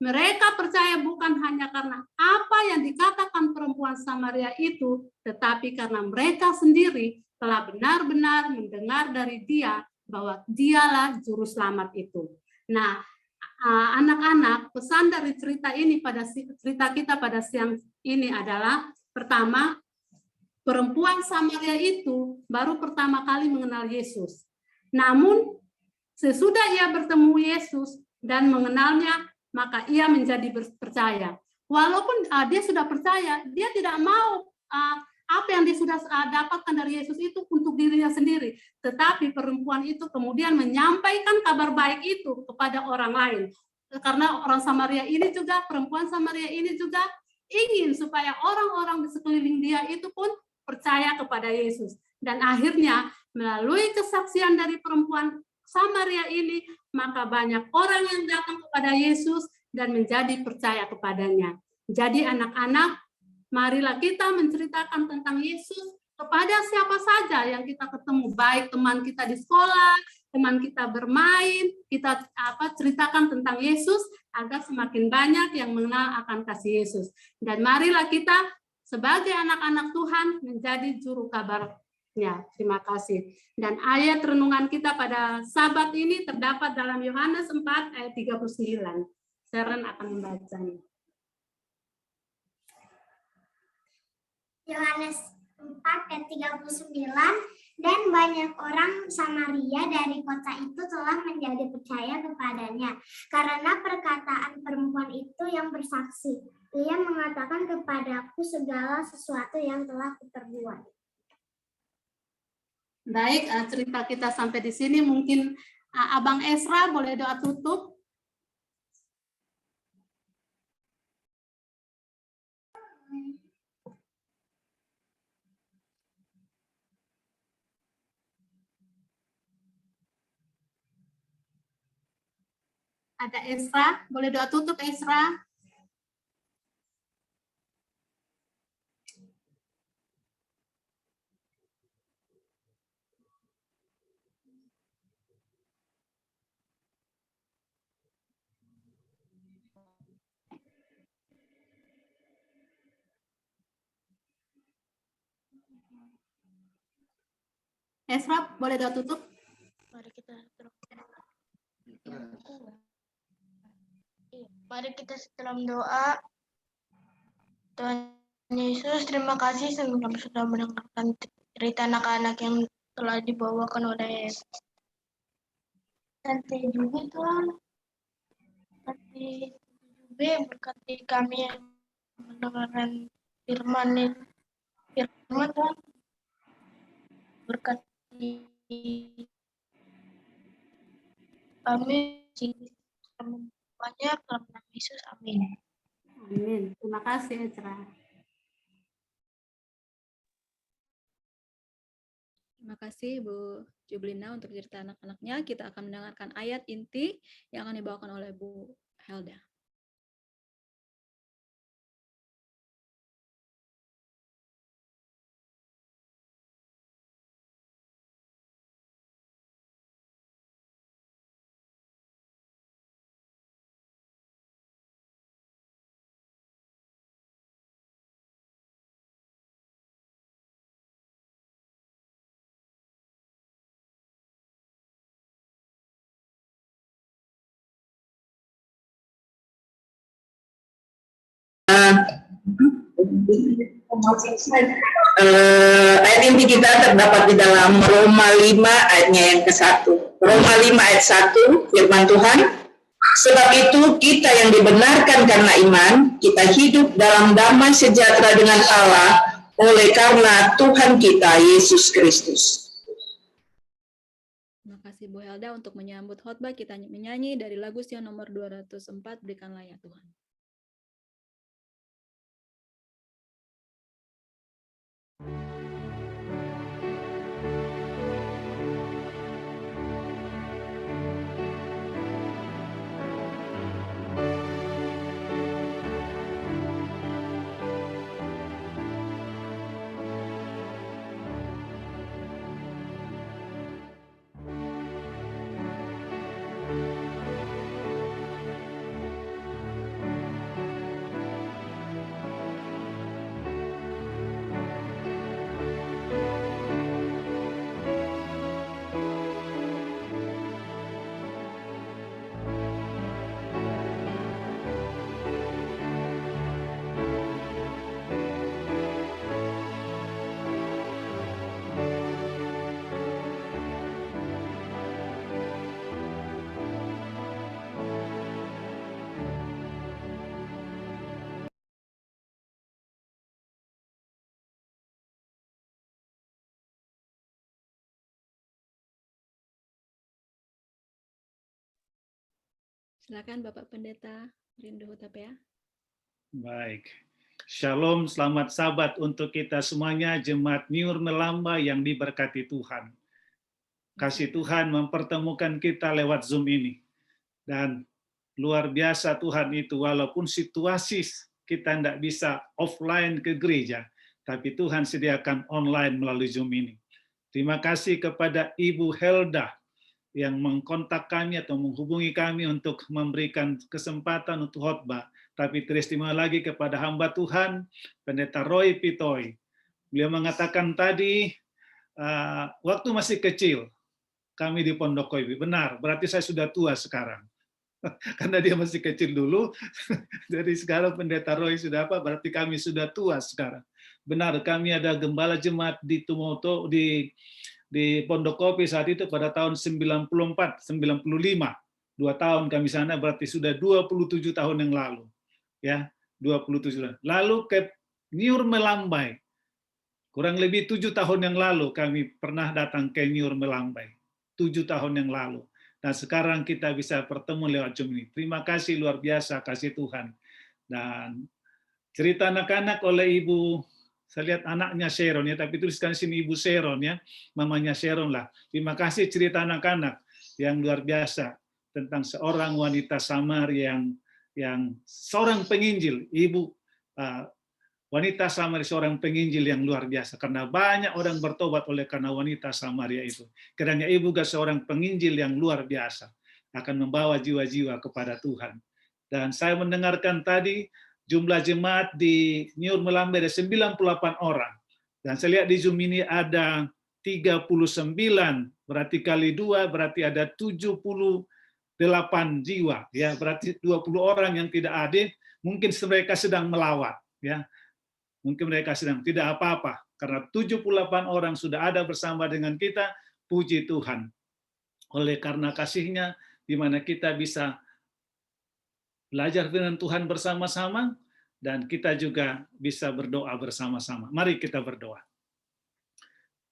Mereka percaya bukan hanya karena apa yang dikatakan perempuan Samaria itu, tetapi karena mereka sendiri telah benar-benar mendengar dari dia bahwa dialah juru selamat itu. Nah, anak-anak, pesan dari cerita kita pada siang ini adalah, pertama, perempuan Samaria itu baru pertama kali mengenal Yesus. Namun, sesudah ia bertemu Yesus dan mengenalnya, maka ia menjadi percaya. Walaupun dia sudah percaya, dia tidak mau apa yang dia sudah dapatkan dari Yesus itu untuk dirinya sendiri. Tetapi perempuan itu kemudian menyampaikan kabar baik itu kepada orang lain. Karena orang Samaria ini juga, perempuan Samaria ini juga ingin supaya orang-orang di sekeliling dia itu pun percaya kepada Yesus. Dan akhirnya melalui kesaksian dari perempuan Samaria ini, maka banyak orang yang datang kepada Yesus dan menjadi percaya kepadanya. Jadi anak-anak, marilah kita menceritakan tentang Yesus kepada siapa saja yang kita ketemu, baik teman kita di sekolah, teman kita bermain, kita ceritakan tentang Yesus agar semakin banyak yang mengenal akan kasih Yesus. Dan marilah kita sebagai anak-anak Tuhan menjadi juru kabar. Ya, terima kasih. Dan ayat renungan kita pada Sabat ini terdapat dalam Yohanes 4 ayat 39. Sharon akan membacanya. Yohanes 4 ayat 39, dan banyak orang Samaria dari kota itu telah menjadi percaya kepadanya karena perkataan perempuan itu yang bersaksi. Ia mengatakan kepadaku segala sesuatu yang telah kuperbuat. Baik, cerita kita sampai di sini. Mungkin Abang Esra boleh doa tutup. Ada Esra, boleh doa tutup Esra. Esra, boleh doa tutup? Mari kita dalam doa. Tuhan Yesus, terima kasih sebelum sudah mendengarkan cerita anak-anak yang telah dibawakan oleh Tante Jubi, Tuhan. Tante Jubi, berkati kami yang mendengarkan firman Tuhan. Berkati kami banyak dalam nama Yesus, amin. Amin. Terima kasih Esra. Terima kasih Bu Jublina untuk cerita anak-anaknya. Kita akan mendengarkan ayat inti yang akan dibawakan oleh Bu Helda. Ayat inti kita terdapat di dalam Roma 5 ayatnya yang ke-1. Roma 5 ayat 1, firman Tuhan, sebab itu kita yang dibenarkan karena iman, kita hidup dalam damai sejahtera dengan Allah oleh karena Tuhan kita Yesus Kristus. Terima kasih Bu Helda untuk menyambut khotbah. Kita menyanyi dari lagu Sion nomor 204, Berikanlah ya Tuhan. Silakan Bapak Pendeta Rindu Hutapea. Baik. Shalom, selamat Sabat untuk kita semuanya, Jemaat Nyur Melamba yang diberkati Tuhan. Kasih Tuhan mempertemukan kita lewat Zoom ini. Dan luar biasa Tuhan itu, walaupun situasi kita tidak bisa offline ke gereja, tapi Tuhan sediakan online melalui Zoom ini. Terima kasih kepada Ibu Helda yang mengkontak kami atau menghubungi kami untuk memberikan kesempatan untuk khotbah. Tapi teristimewa lagi kepada hamba Tuhan, Pendeta Roy Pitoy. Beliau mengatakan tadi, waktu masih kecil, kami di Pondok Koibi. Benar, berarti saya sudah tua sekarang. Karena dia masih kecil dulu, jadi sekarang Pendeta Roy sudah apa, berarti kami sudah tua sekarang. Benar, kami ada gembala jemaat di Tumoto, di Pondok Kopi saat itu pada tahun 94, 95. 2 tahun kami sana, berarti sudah 27 tahun yang lalu. Ya, 27 tahun. Lalu ke Nyur Melambai. Kurang lebih 7 tahun yang lalu kami pernah datang ke Nyur Melambai. 7 tahun yang lalu. Dan sekarang kita bisa bertemu lewat Zoom ini. Terima kasih luar biasa, kasih Tuhan. Dan cerita anak-anak oleh Ibu, saya lihat anaknya Sharon ya, tapi tuliskan sini Ibu Sharon ya, mamanya Sharon lah. Terima kasih cerita anak-anak yang luar biasa tentang seorang wanita Samar yang seorang penginjil, Ibu wanita Samaria seorang penginjil yang luar biasa karena banyak orang bertobat oleh karena wanita Samaria itu. Karena Ibu juga seorang penginjil yang luar biasa akan membawa jiwa-jiwa kepada Tuhan. Dan saya mendengarkan tadi jumlah jemaat di Nyur Melambai ada 98 orang. Dan saya lihat di Zoom ini ada 39, berarti kali 2 berarti ada 78 jiwa. Ya, berarti 20 orang yang tidak hadir, mungkin mereka sedang melawat. Ya, mungkin mereka sedang tidak apa-apa. Karena 78 orang sudah ada bersama dengan kita, puji Tuhan. Oleh karena kasih-Nya, di mana kita bisa belajar dengan Tuhan bersama-sama, dan kita juga bisa berdoa bersama-sama. Mari kita berdoa.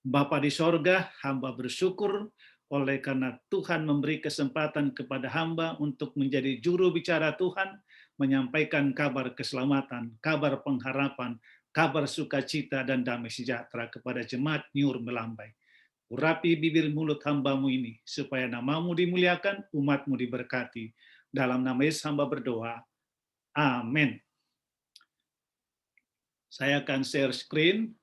Bapa di sorga, hamba bersyukur oleh karena Tuhan memberi kesempatan kepada hamba untuk menjadi juru bicara Tuhan, menyampaikan kabar keselamatan, kabar pengharapan, kabar sukacita dan damai sejahtera kepada jemaat Nyur Melambai. Urapi bibir mulut hamba-Mu ini, supaya nama-Mu dimuliakan, umat-Mu diberkati. Dalam nama Yesus hamba berdoa. Amin. Saya akan share screen.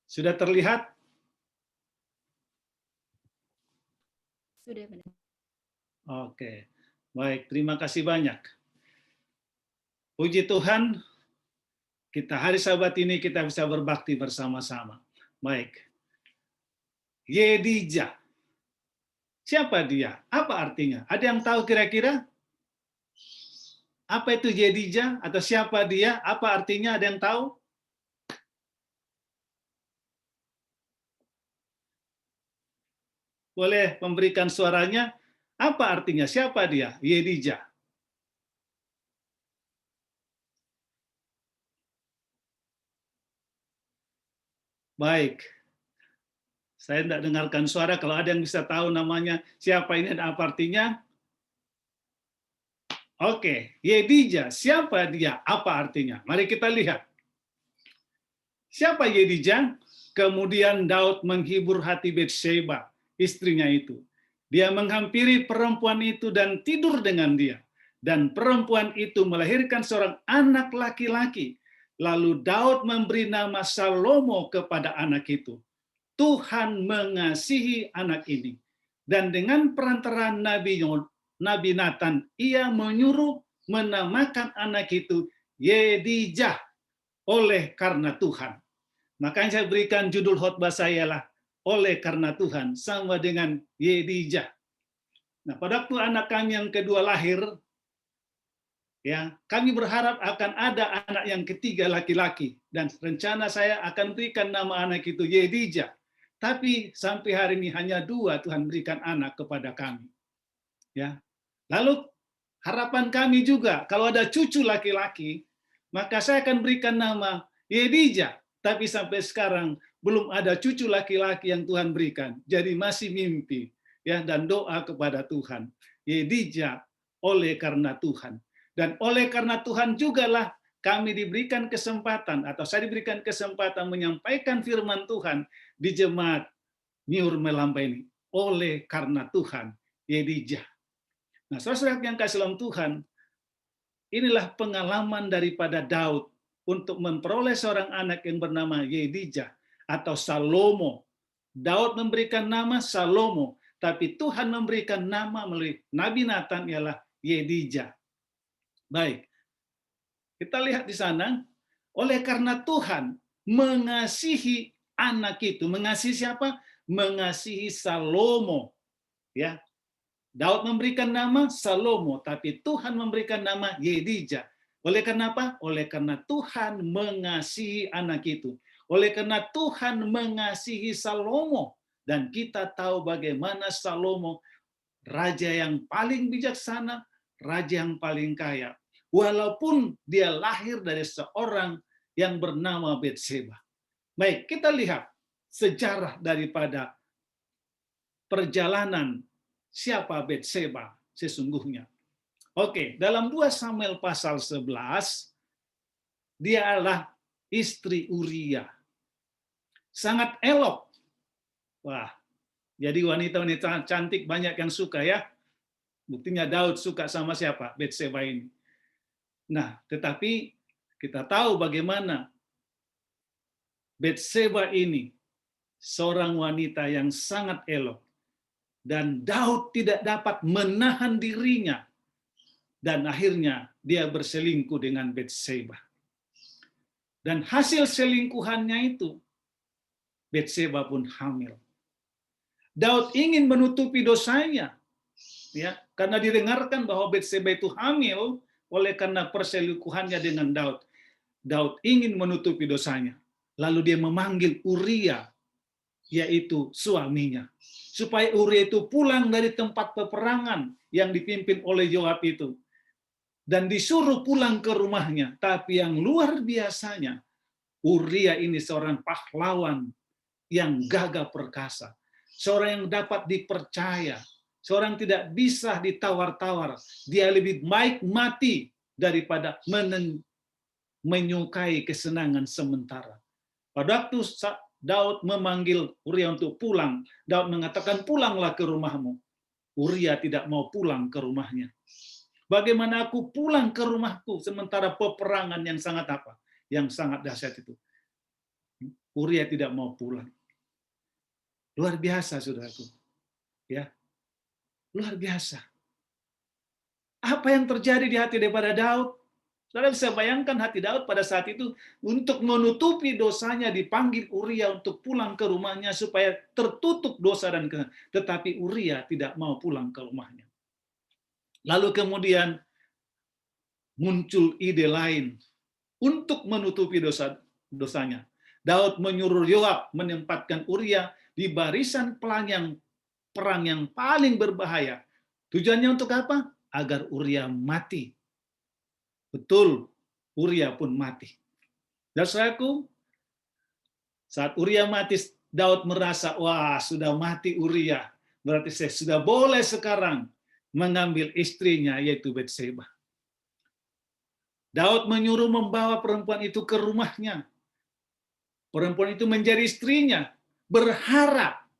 Sudah terlihat? Sudah benar. Oke, baik. Terima kasih banyak. Puji Tuhan, kita hari Sabat ini kita bisa berbakti bersama-sama. Baik. Yedija. Siapa dia? Apa artinya? Ada yang tahu kira-kira? Apa itu Yedijah atau siapa dia? Apa artinya? Ada yang tahu? Boleh memberikan suaranya? Apa artinya? Siapa dia? Yedijah. Baik. Saya tidak dengarkan suara. Kalau ada yang bisa tahu namanya, siapa ini dan apa artinya? Oke, Yedijah. Siapa dia? Apa artinya? Mari kita lihat. Siapa Yedijah? Kemudian Daud menghibur hati Batsheba, istrinya itu. Dia menghampiri perempuan itu dan tidur dengan dia. Dan perempuan itu melahirkan seorang anak laki-laki. Lalu Daud memberi nama Salomo kepada anak itu. Tuhan mengasihi anak ini. Dan dengan perantara Nabi Nathan, ia menyuruh menamakan anak itu Yedijah oleh karena Tuhan. Makanya saya berikan judul khotbah saya lah, oleh karena Tuhan, sama dengan Yedijah. Nah, pada waktu anak kami yang kedua lahir, ya, kami berharap akan ada anak yang ketiga laki-laki, dan rencana saya akan berikan nama anak itu Yedijah. Tapi sampai hari ini hanya 2 Tuhan berikan anak kepada kami. Ya. Lalu harapan kami juga kalau ada cucu laki-laki, maka saya akan berikan nama Yedijah. Tapi sampai sekarang belum ada cucu laki-laki yang Tuhan berikan. Jadi masih mimpi, ya, dan doa kepada Tuhan. Yedijah oleh karena Tuhan. Dan oleh karena Tuhan jugalah kami diberikan kesempatan, atau saya diberikan kesempatan menyampaikan firman Tuhan di jemaat Nyur Melamba ini. Oleh karena Tuhan, Yedijah. Nah, saudara yang kasih dalam Tuhan, inilah pengalaman daripada Daud untuk memperoleh seorang anak yang bernama Yedijah atau Salomo. Daud memberikan nama Salomo, tapi Tuhan memberikan nama melalui Nabi Nathan ialah Yedijah. Baik, kita lihat di sana, oleh karena Tuhan mengasihi anak itu, mengasihi siapa? Mengasihi Salomo. Ya, Daud memberikan nama Salomo, tapi Tuhan memberikan nama Yedijah. Oleh karena apa? Oleh karena Tuhan mengasihi anak itu. Oleh karena Tuhan mengasihi Salomo. Dan kita tahu bagaimana Salomo, raja yang paling bijaksana, raja yang paling kaya. Walaupun dia lahir dari seorang yang bernama Batsheba. Baik, kita lihat sejarah daripada perjalanan siapa Batsheba sesungguhnya. Oke, dalam 2 Samuel pasal 11, dia adalah istri Uria. Sangat elok. Wah, jadi wanita-wanita cantik banyak yang suka ya. Buktinya Daud suka sama siapa? Batsheba ini. Nah, tetapi kita tahu bagaimana Batsheba ini seorang wanita yang sangat elok. Dan Daud tidak dapat menahan dirinya. Dan akhirnya dia berselingkuh dengan Batsheba. Dan hasil selingkuhannya itu, Batsheba pun hamil. Daud ingin menutupi dosanya, ya, karena didengarkan bahwa Batsheba itu hamil oleh karena perselingkuhannya dengan Daud. Daud ingin menutupi dosanya. Lalu dia memanggil Uria, yaitu suaminya, supaya Uria itu pulang dari tempat peperangan yang dipimpin oleh Yoab itu. Dan disuruh pulang ke rumahnya. Tapi yang luar biasanya, Uria ini seorang pahlawan yang gagah perkasa. Seorang yang dapat dipercaya. Seorang tidak bisa ditawar-tawar. Dia lebih baik mati daripada menyukai kesenangan sementara. Pada waktu Daud memanggil Uria untuk pulang, Daud mengatakan, pulanglah ke rumahmu. Uria tidak mau pulang ke rumahnya. Bagaimana aku pulang ke rumahku sementara peperangan yang sangat apa? Yang sangat dahsyat itu. Uria tidak mau pulang. Luar biasa, saudaraku. Ya. Luar biasa. Apa yang terjadi di hati daripada Daud? Saudara bisa bayangkan hati Daud pada saat itu untuk menutupi dosanya dipanggil Uria untuk pulang ke rumahnya supaya tertutup dosa dan tetapi Uria tidak mau pulang ke rumahnya. Lalu kemudian muncul ide lain untuk menutupi dosanya. Daud menyuruh Yoab menempatkan Uria di barisan perang yang paling berbahaya. Tujuannya untuk apa? Agar Uria mati. Betul, Uria pun mati. Dan saudaraku, saat Uria mati, Daud merasa, wah sudah mati Uria. Berarti saya sudah boleh sekarang mengambil istrinya, yaitu Batseba. Daud menyuruh membawa perempuan itu ke rumahnya. Perempuan itu menjadi istrinya, berharap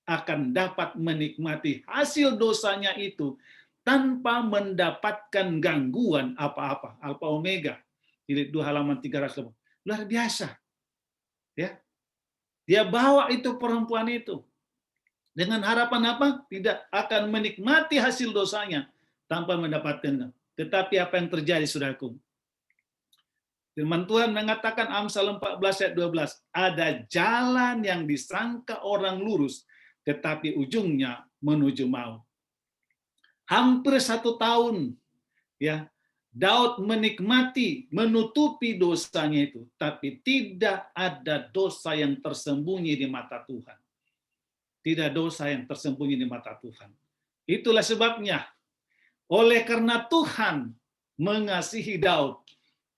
akan dapat menikmati hasil dosanya itu tanpa mendapatkan gangguan apa-apa. Alfa Omega, jilid 2 halaman 300. Luar biasa. Ya. Dia bawa itu perempuan itu dengan harapan apa? Tidak akan menikmati hasil dosanya tanpa mendapatkan. Tetapi apa yang terjadi, saudaraku? Firman Tuhan mengatakan Amsal 14 ayat 12, ada jalan yang disangka orang lurus, tetapi ujungnya menuju maut. Hampir 1 tahun, ya, Daud menikmati, menutupi dosanya itu, tapi tidak ada dosa yang tersembunyi di mata Tuhan. Tidak dosa yang tersembunyi di mata Tuhan. Itulah sebabnya, oleh karena Tuhan mengasihi Daud,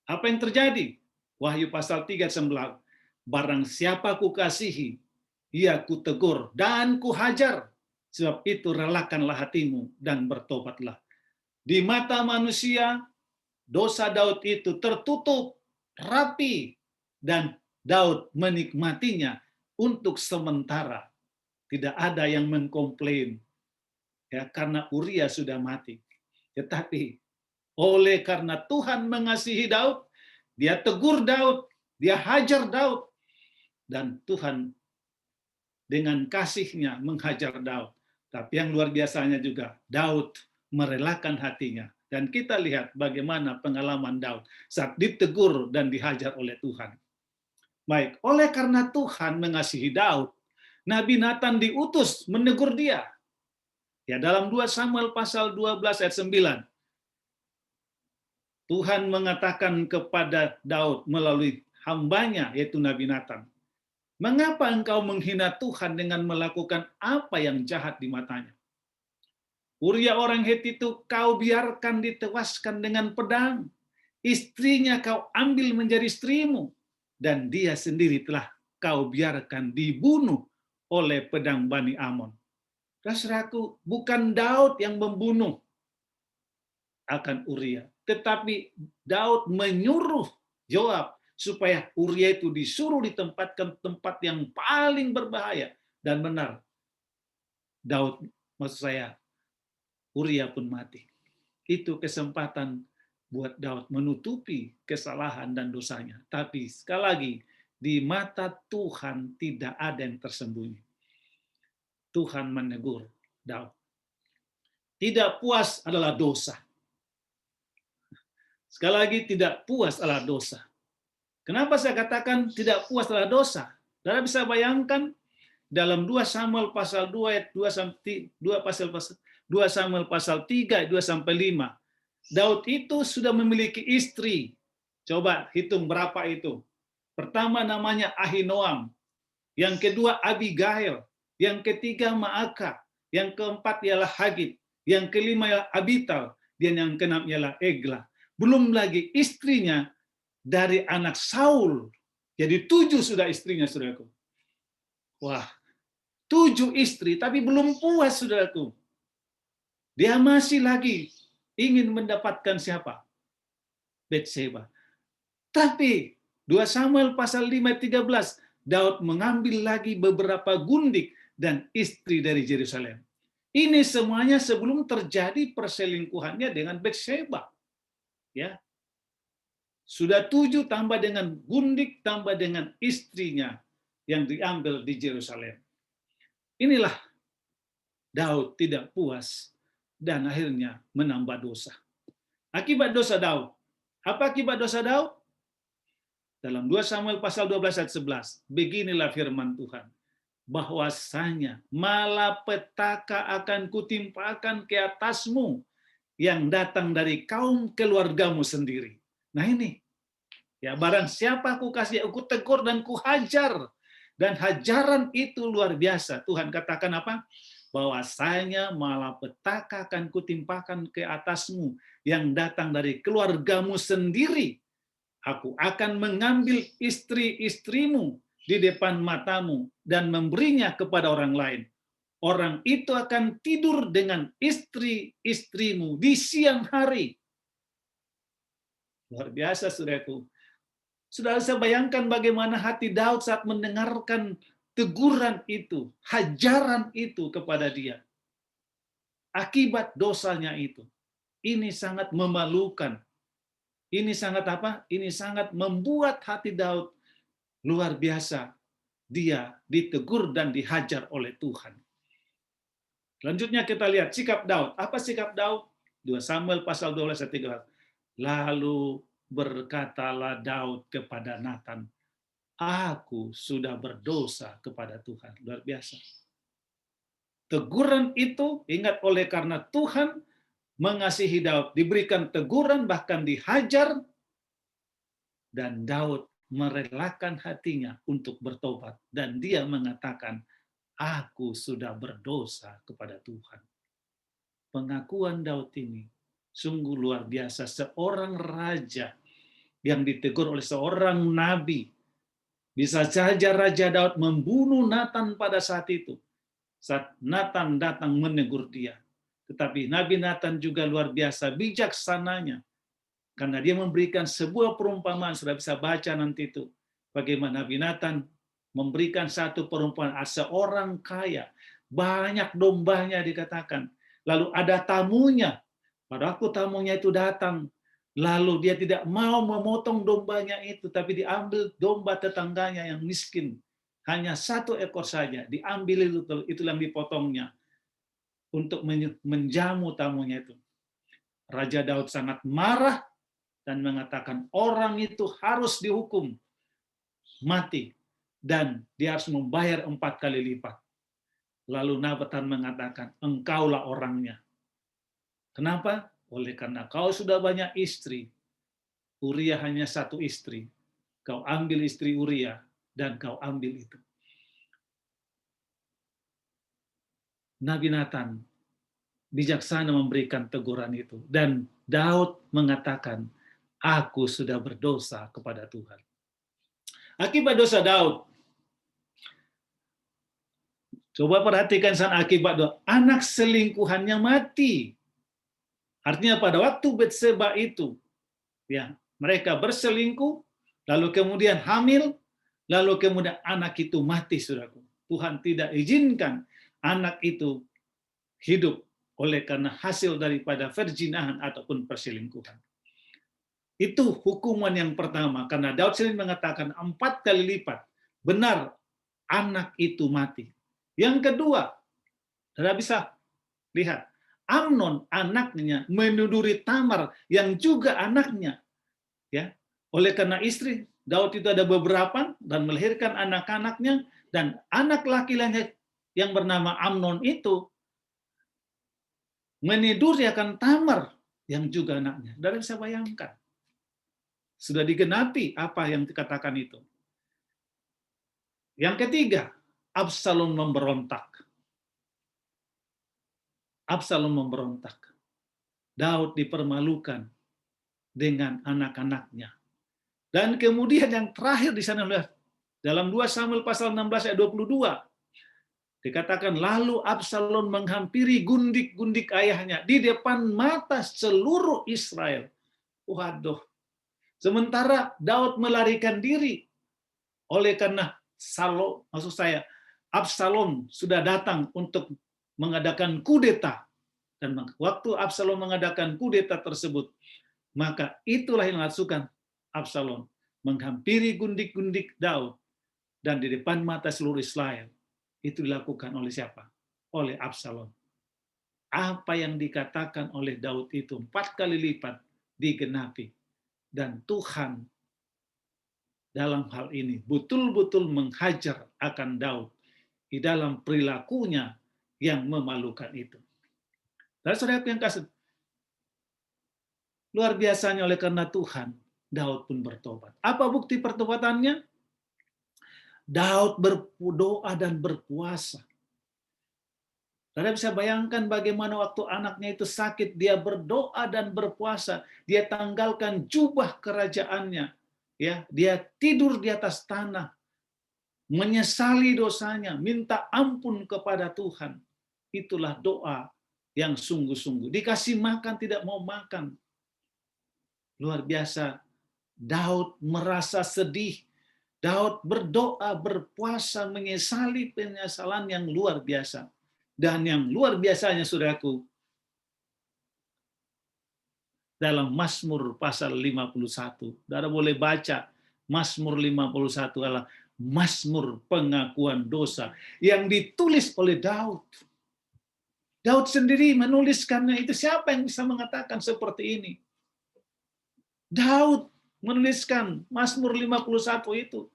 apa yang terjadi? Wahyu pasal 3:9, barang siapa kukasihi, ia kutegur dan kuhajar. Sebab itu relakanlah hatimu dan bertobatlah. Di mata manusia, dosa Daud itu tertutup, rapi, dan Daud menikmatinya untuk sementara. Tidak ada yang mengkomplain, ya, karena Uria sudah mati. Tetapi oleh karena Tuhan mengasihi Daud, dia tegur Daud, dia hajar Daud, dan Tuhan dengan kasihnya menghajar Daud. Tapi yang luar biasanya juga, Daud merelakan hatinya. Dan kita lihat bagaimana pengalaman Daud saat ditegur dan dihajar oleh Tuhan. Baik, oleh karena Tuhan mengasihi Daud, Nabi Nathan diutus menegur dia. Ya, dalam 2 Samuel pasal 12 ayat 9, Tuhan mengatakan kepada Daud melalui hambanya, yaitu Nabi Nathan, mengapa engkau menghina Tuhan dengan melakukan apa yang jahat di matanya? Uria orang Heti itu kau biarkan ditewaskan dengan pedang. Istrinya kau ambil menjadi istrimu. Dan dia sendiri telah kau biarkan dibunuh oleh pedang Bani Amon. Saudaraku, bukan Daud yang membunuh akan Uria. Tetapi Daud menyuruh Yoab supaya Uria itu disuruh ditempatkan tempat yang paling berbahaya. Dan benar, Daud, maksud saya, Uria pun mati. Itu kesempatan buat Daud menutupi kesalahan dan dosanya. Tapi sekali lagi, di mata Tuhan tidak ada yang tersembunyi. Tuhan menegur Daud. Tidak puas adalah dosa. Sekali lagi, tidak puas adalah dosa. Kenapa saya katakan tidak puas adalah dosa? Saudara bisa bayangkan dalam 2 Samuel pasal 2 ayat 2 Samuel pasal 3 ayat 2 sampai 5. Daud itu sudah memiliki istri. Coba hitung berapa itu. Pertama namanya Ahinoam, yang kedua Abigail, yang ketiga Maaka, yang keempat ialah Hagit, yang kelima ialah Abital, dan yang keenam ialah Eglah. Belum lagi istrinya dari anak Saul. Jadi 7 sudah istrinya, saudaraku. Wah, 7 istri, tapi belum puas, saudaraku. Dia masih lagi ingin mendapatkan siapa? Batseba. Tapi 2 Samuel pasal 5:13, Daud mengambil lagi beberapa gundik dan istri dari Yerusalem. Ini semuanya sebelum terjadi perselingkuhannya dengan Batseba. Ya. Sudah 7 tambah dengan gundik, tambah dengan istrinya yang diambil di Yerusalem. Inilah Daud tidak puas dan akhirnya menambah dosa. Akibat dosa Daud, Apa akibat dosa Daud? Dalam 2 Samuel pasal 12 ayat 11, beginilah firman Tuhan, bahwasanya malapetaka akan kutimpakan ke atasmu yang datang dari kaum keluargamu sendiri. Nah ini, ya barang siapa aku kasih, aku tegur dan kuhajar. Dan hajaran itu luar biasa. Tuhan katakan apa? Bahwasanya malapetaka akan kutimpakan ke atasmu yang datang dari keluargamu sendiri. Aku akan mengambil istri-istrimu di depan matamu dan memberinya kepada orang lain. Orang itu akan tidur dengan istri-istrimu di siang hari. Luar biasa, saudaraku. Saudara, saya bayangkan bagaimana hati Daud saat mendengarkan teguran itu, hajaran itu kepada dia. Akibat dosanya itu. Ini sangat memalukan. Ini sangat apa? Ini sangat membuat hati Daud luar biasa. Dia ditegur dan dihajar oleh Tuhan. Selanjutnya kita lihat sikap Daud. Apa sikap Daud? 2 Samuel pasal 12 ayat 13. Lalu berkatalah Daud kepada Natan, aku sudah berdosa kepada Tuhan. Luar biasa. Teguran itu, ingat, oleh karena Tuhan mengasihi Daud, diberikan teguran, bahkan dihajar, dan Daud merelakan hatinya untuk bertobat. Dan dia mengatakan, aku sudah berdosa kepada Tuhan. Pengakuan Daud ini sungguh luar biasa. Seorang raja yang ditegur oleh seorang nabi. Bisa saja Raja Daud membunuh Natan pada saat itu. Saat Natan datang menegur dia. Tetapi Nabi Natan juga luar biasa bijaksananya. Karena dia memberikan sebuah perumpamaan. Sudah bisa baca nanti itu. Bagaimana Nabi Natan memberikan satu perumpamaan. Seorang kaya. Banyak dombanya dikatakan. Lalu ada tamunya. Pada waktu tamunya itu datang, lalu dia tidak mau memotong dombanya itu, tapi diambil domba tetangganya yang miskin. Hanya 1 ekor saja, diambil itu yang dipotongnya untuk menjamu tamunya itu. Raja Daud sangat marah dan mengatakan orang itu harus dihukum mati dan dia harus membayar 4 kali lipat. Lalu Natan mengatakan, engkaulah orangnya. Kenapa? Oleh karena kau sudah banyak istri. Uria hanya 1 istri. Kau ambil istri Uria dan kau ambil itu. Nabi Natan bijaksana memberikan teguran itu. Dan Daud mengatakan, aku sudah berdosa kepada Tuhan. Akibat dosa Daud. Coba perhatikan akibat dosa. Anak selingkuhannya mati. Artinya pada waktu Betseba itu, ya, mereka berselingkuh, lalu kemudian hamil, lalu kemudian anak itu mati, saudaraku. Tuhan tidak izinkan anak itu hidup oleh karena hasil daripada perzinahan ataupun perselingkuhan. Itu hukuman yang pertama, karena Daud sendiri mengatakan 4 kali lipat. Benar, anak itu mati. Yang kedua, Saudara bisa lihat, Amnon anaknya menuduri Tamar yang juga anaknya. Ya, oleh karena istri Daud itu ada beberapa dan melahirkan anak-anaknya, dan anak laki-laki yang bernama Amnon itu meniduri akan Tamar yang juga anaknya. Saudara bisa bayangkan. Sudah digenapi apa yang dikatakan itu. Yang ketiga, Absalom memberontak. Absalom memberontak. Daud dipermalukan dengan anak-anaknya. Dan kemudian yang terakhir di sana, dalam 2 Samuel pasal 16 ayat 22, dikatakan, lalu Absalom menghampiri gundik-gundik ayahnya di depan mata seluruh Israel. Waduh. Sementara Daud melarikan diri oleh karena Absalom sudah datang untuk mengadakan kudeta. Dan waktu Absalom mengadakan kudeta tersebut, maka itulah yang dilakukan Absalom, menghampiri gundik-gundik Daud, dan di depan mata seluruh Israel. Itu dilakukan oleh siapa? Oleh Absalom. Apa yang dikatakan oleh Daud itu 4 kali lipat digenapi. Dan Tuhan dalam hal ini betul-betul menghajar akan Daud di dalam perilakunya yang memalukan itu. Dan saudaraku yang kasih, luar biasanya oleh karena Tuhan, Daud pun bertobat. Apa bukti pertobatannya? Daud berdoa dan berpuasa. Saudara bisa bayangkan bagaimana waktu anaknya itu sakit, dia berdoa dan berpuasa. Dia tanggalkan jubah kerajaannya. Ya, dia tidur di atas tanah, menyesali dosanya, minta ampun kepada Tuhan. Itulah doa yang sungguh-sungguh. Dikasih makan tidak mau makan. Luar biasa. Daud merasa sedih. Daud berdoa, berpuasa, menyesali penyesalan yang luar biasa. Dan yang luar biasanya, saudaraku, dalam Mazmur pasal 51. Saudara boleh baca, Mazmur 51 adalah Mazmur pengakuan dosa yang ditulis oleh Daud. Daud sendiri menuliskannya itu. Siapa yang bisa mengatakan seperti ini? Daud menuliskan Mazmur 51 itu.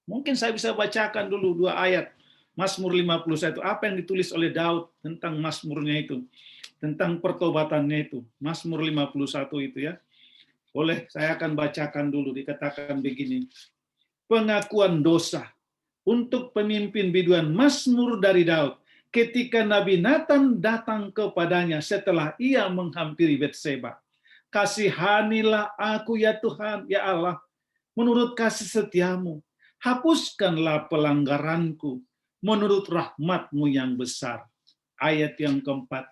Mungkin saya bisa bacakan dulu 2 ayat. Mazmur 51, apa yang ditulis oleh Daud tentang Mazmurnya itu, tentang pertobatannya itu. Mazmur 51 itu ya. Boleh, saya akan bacakan dulu, dikatakan begini. Pengakuan dosa untuk pemimpin biduan, Mazmur dari Daud. Ketika Nabi Nathan datang kepadanya setelah ia menghampiri Betseba. Kasihanilah aku ya Tuhan, ya Allah, menurut kasih setiamu. Hapuskanlah pelanggaranku, menurut rahmat-Mu yang besar. Ayat yang keempat,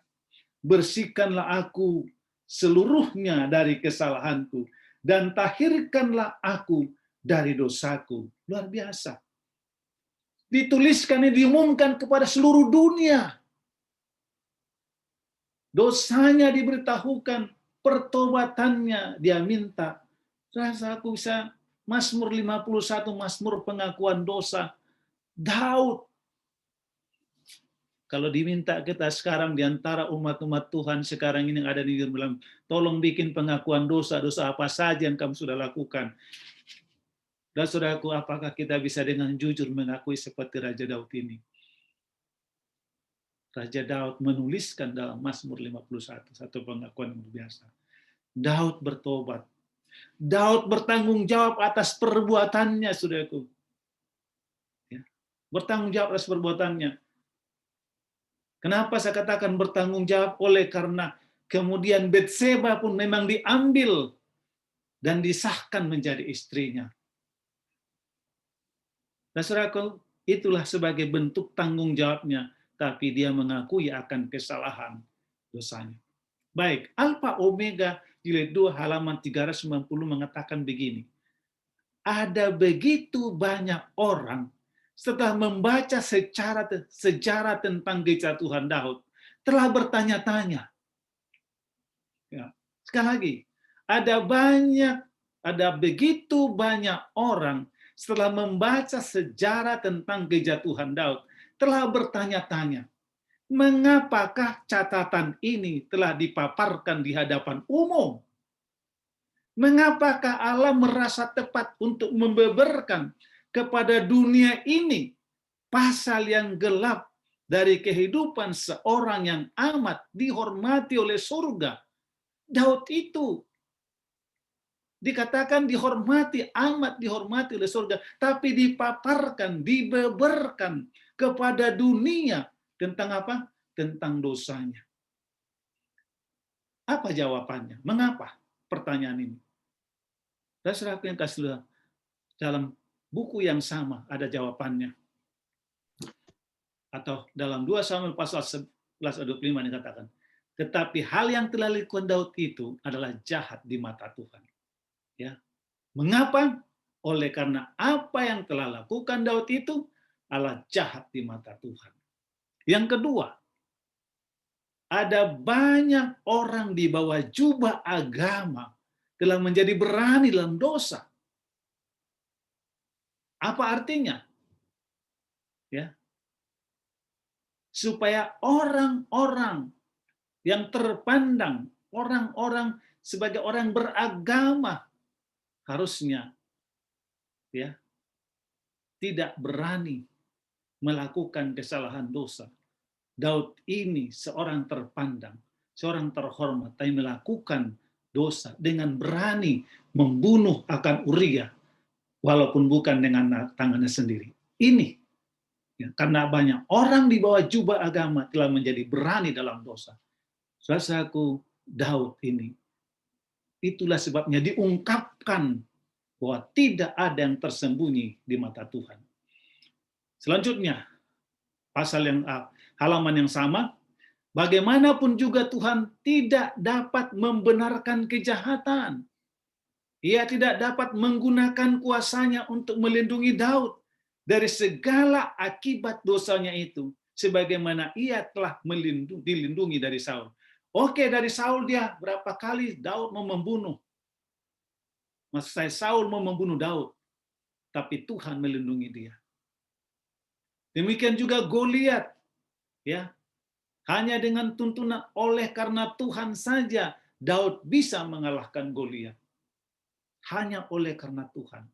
bersihkanlah aku seluruhnya dari kesalahanku, dan tahirkanlah aku dari dosaku. Luar biasa. Dituliskan, diumumkan kepada seluruh dunia. Dosanya diberitahukan, pertobatannya dia minta. Rasa aku bisa Mazmur 51, Mazmur pengakuan dosa. Daud. Kalau diminta kita sekarang di antara umat-umat Tuhan sekarang ini yang ada di dalam, tolong bikin pengakuan dosa apa saja yang kamu sudah lakukan. Dan saudaraku, apakah kita bisa dengan jujur mengakui seperti Raja Daud ini? Raja Daud menuliskan dalam Mazmur 51, satu pengakuan yang luar biasa. Daud bertobat. Daud bertanggung jawab atas perbuatannya, saudaraku. Ya. Bertanggung jawab atas perbuatannya. Kenapa saya katakan bertanggung jawab? Oleh karena kemudian Betseba pun memang diambil dan disahkan menjadi istrinya. Dan saudaraku, itulah sebagai bentuk tanggung jawabnya, tapi dia mengakui akan kesalahan dosanya. Baik, Alfa Omega jilid 2 halaman 390 mengatakan begini. Ada begitu banyak orang setelah membaca sejarah tentang kejatuhan Daud, telah bertanya-tanya. Ya, sekali lagi, ada begitu banyak orang setelah membaca sejarah tentang kejatuhan Daud, telah bertanya-tanya, mengapakah catatan ini telah dipaparkan di hadapan umum? Mengapakah Allah merasa tepat untuk membeberkan kepada dunia ini pasal yang gelap dari kehidupan seorang yang amat dihormati oleh surga? Daud itu dikatakan dihormati, amat dihormati oleh surga, tapi dipaparkan, dibeberkan kepada dunia tentang apa? Tentang dosanya. Apa jawabannya? Mengapa? Pertanyaan ini. Dan saudara yang kasih, dalam buku yang sama ada jawabannya. Atau dalam 2 Samuel pasal 11-25 dikatakan, tetapi hal yang telah dilakukan Daud itu adalah jahat di mata Tuhan. Ya. Mengapa? Oleh karena apa yang telah lakukan Daud itu adalah jahat di mata Tuhan. Yang kedua, ada banyak orang di bawah jubah agama telah menjadi berani dalam dosa. Apa artinya? Ya. Supaya orang-orang yang terpandang, orang-orang sebagai orang beragama harusnya ya tidak berani melakukan kesalahan dosa. Daud ini seorang terpandang, seorang terhormat, tapi melakukan dosa dengan berani membunuh akan Uria, walaupun bukan dengan tangannya sendiri. Ini ya, karena banyak orang di bawah jubah agama telah menjadi berani dalam dosa. Saudaraku, Daud ini, itulah sebabnya diungkapkan bahwa tidak ada yang tersembunyi di mata Tuhan. Selanjutnya, halaman yang sama, bagaimanapun juga Tuhan tidak dapat membenarkan kejahatan. Ia tidak dapat menggunakan kuasanya untuk melindungi Daud dari segala akibat dosanya itu, sebagaimana ia telah dilindungi dari Saul. Oke, dari Saul dia berapa kali Daud mau membunuh. Maksud saya Saul mau membunuh Daud, tapi Tuhan melindungi dia. Demikian juga Goliat, ya, hanya dengan tuntunan oleh karena Tuhan saja Daud bisa mengalahkan Goliat. Hanya oleh karena Tuhan.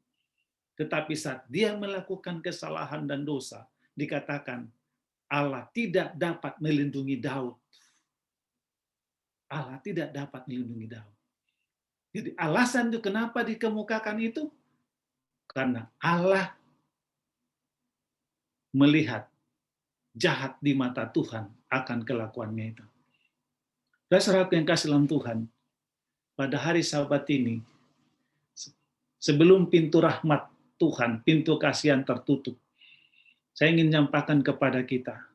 Tetapi saat dia melakukan kesalahan dan dosa, dikatakan Allah tidak dapat melindungi Daud. Allah tidak dapat melindungi Daud. Jadi alasan itu kenapa dikemukakan itu? Karena Allah melihat jahat di mata Tuhan akan kelakuannya itu. Saudara yang kasih dalam Tuhan, pada hari Sabat ini, sebelum pintu rahmat Tuhan, pintu kasihan tertutup, saya ingin menyampaikan kepada kita,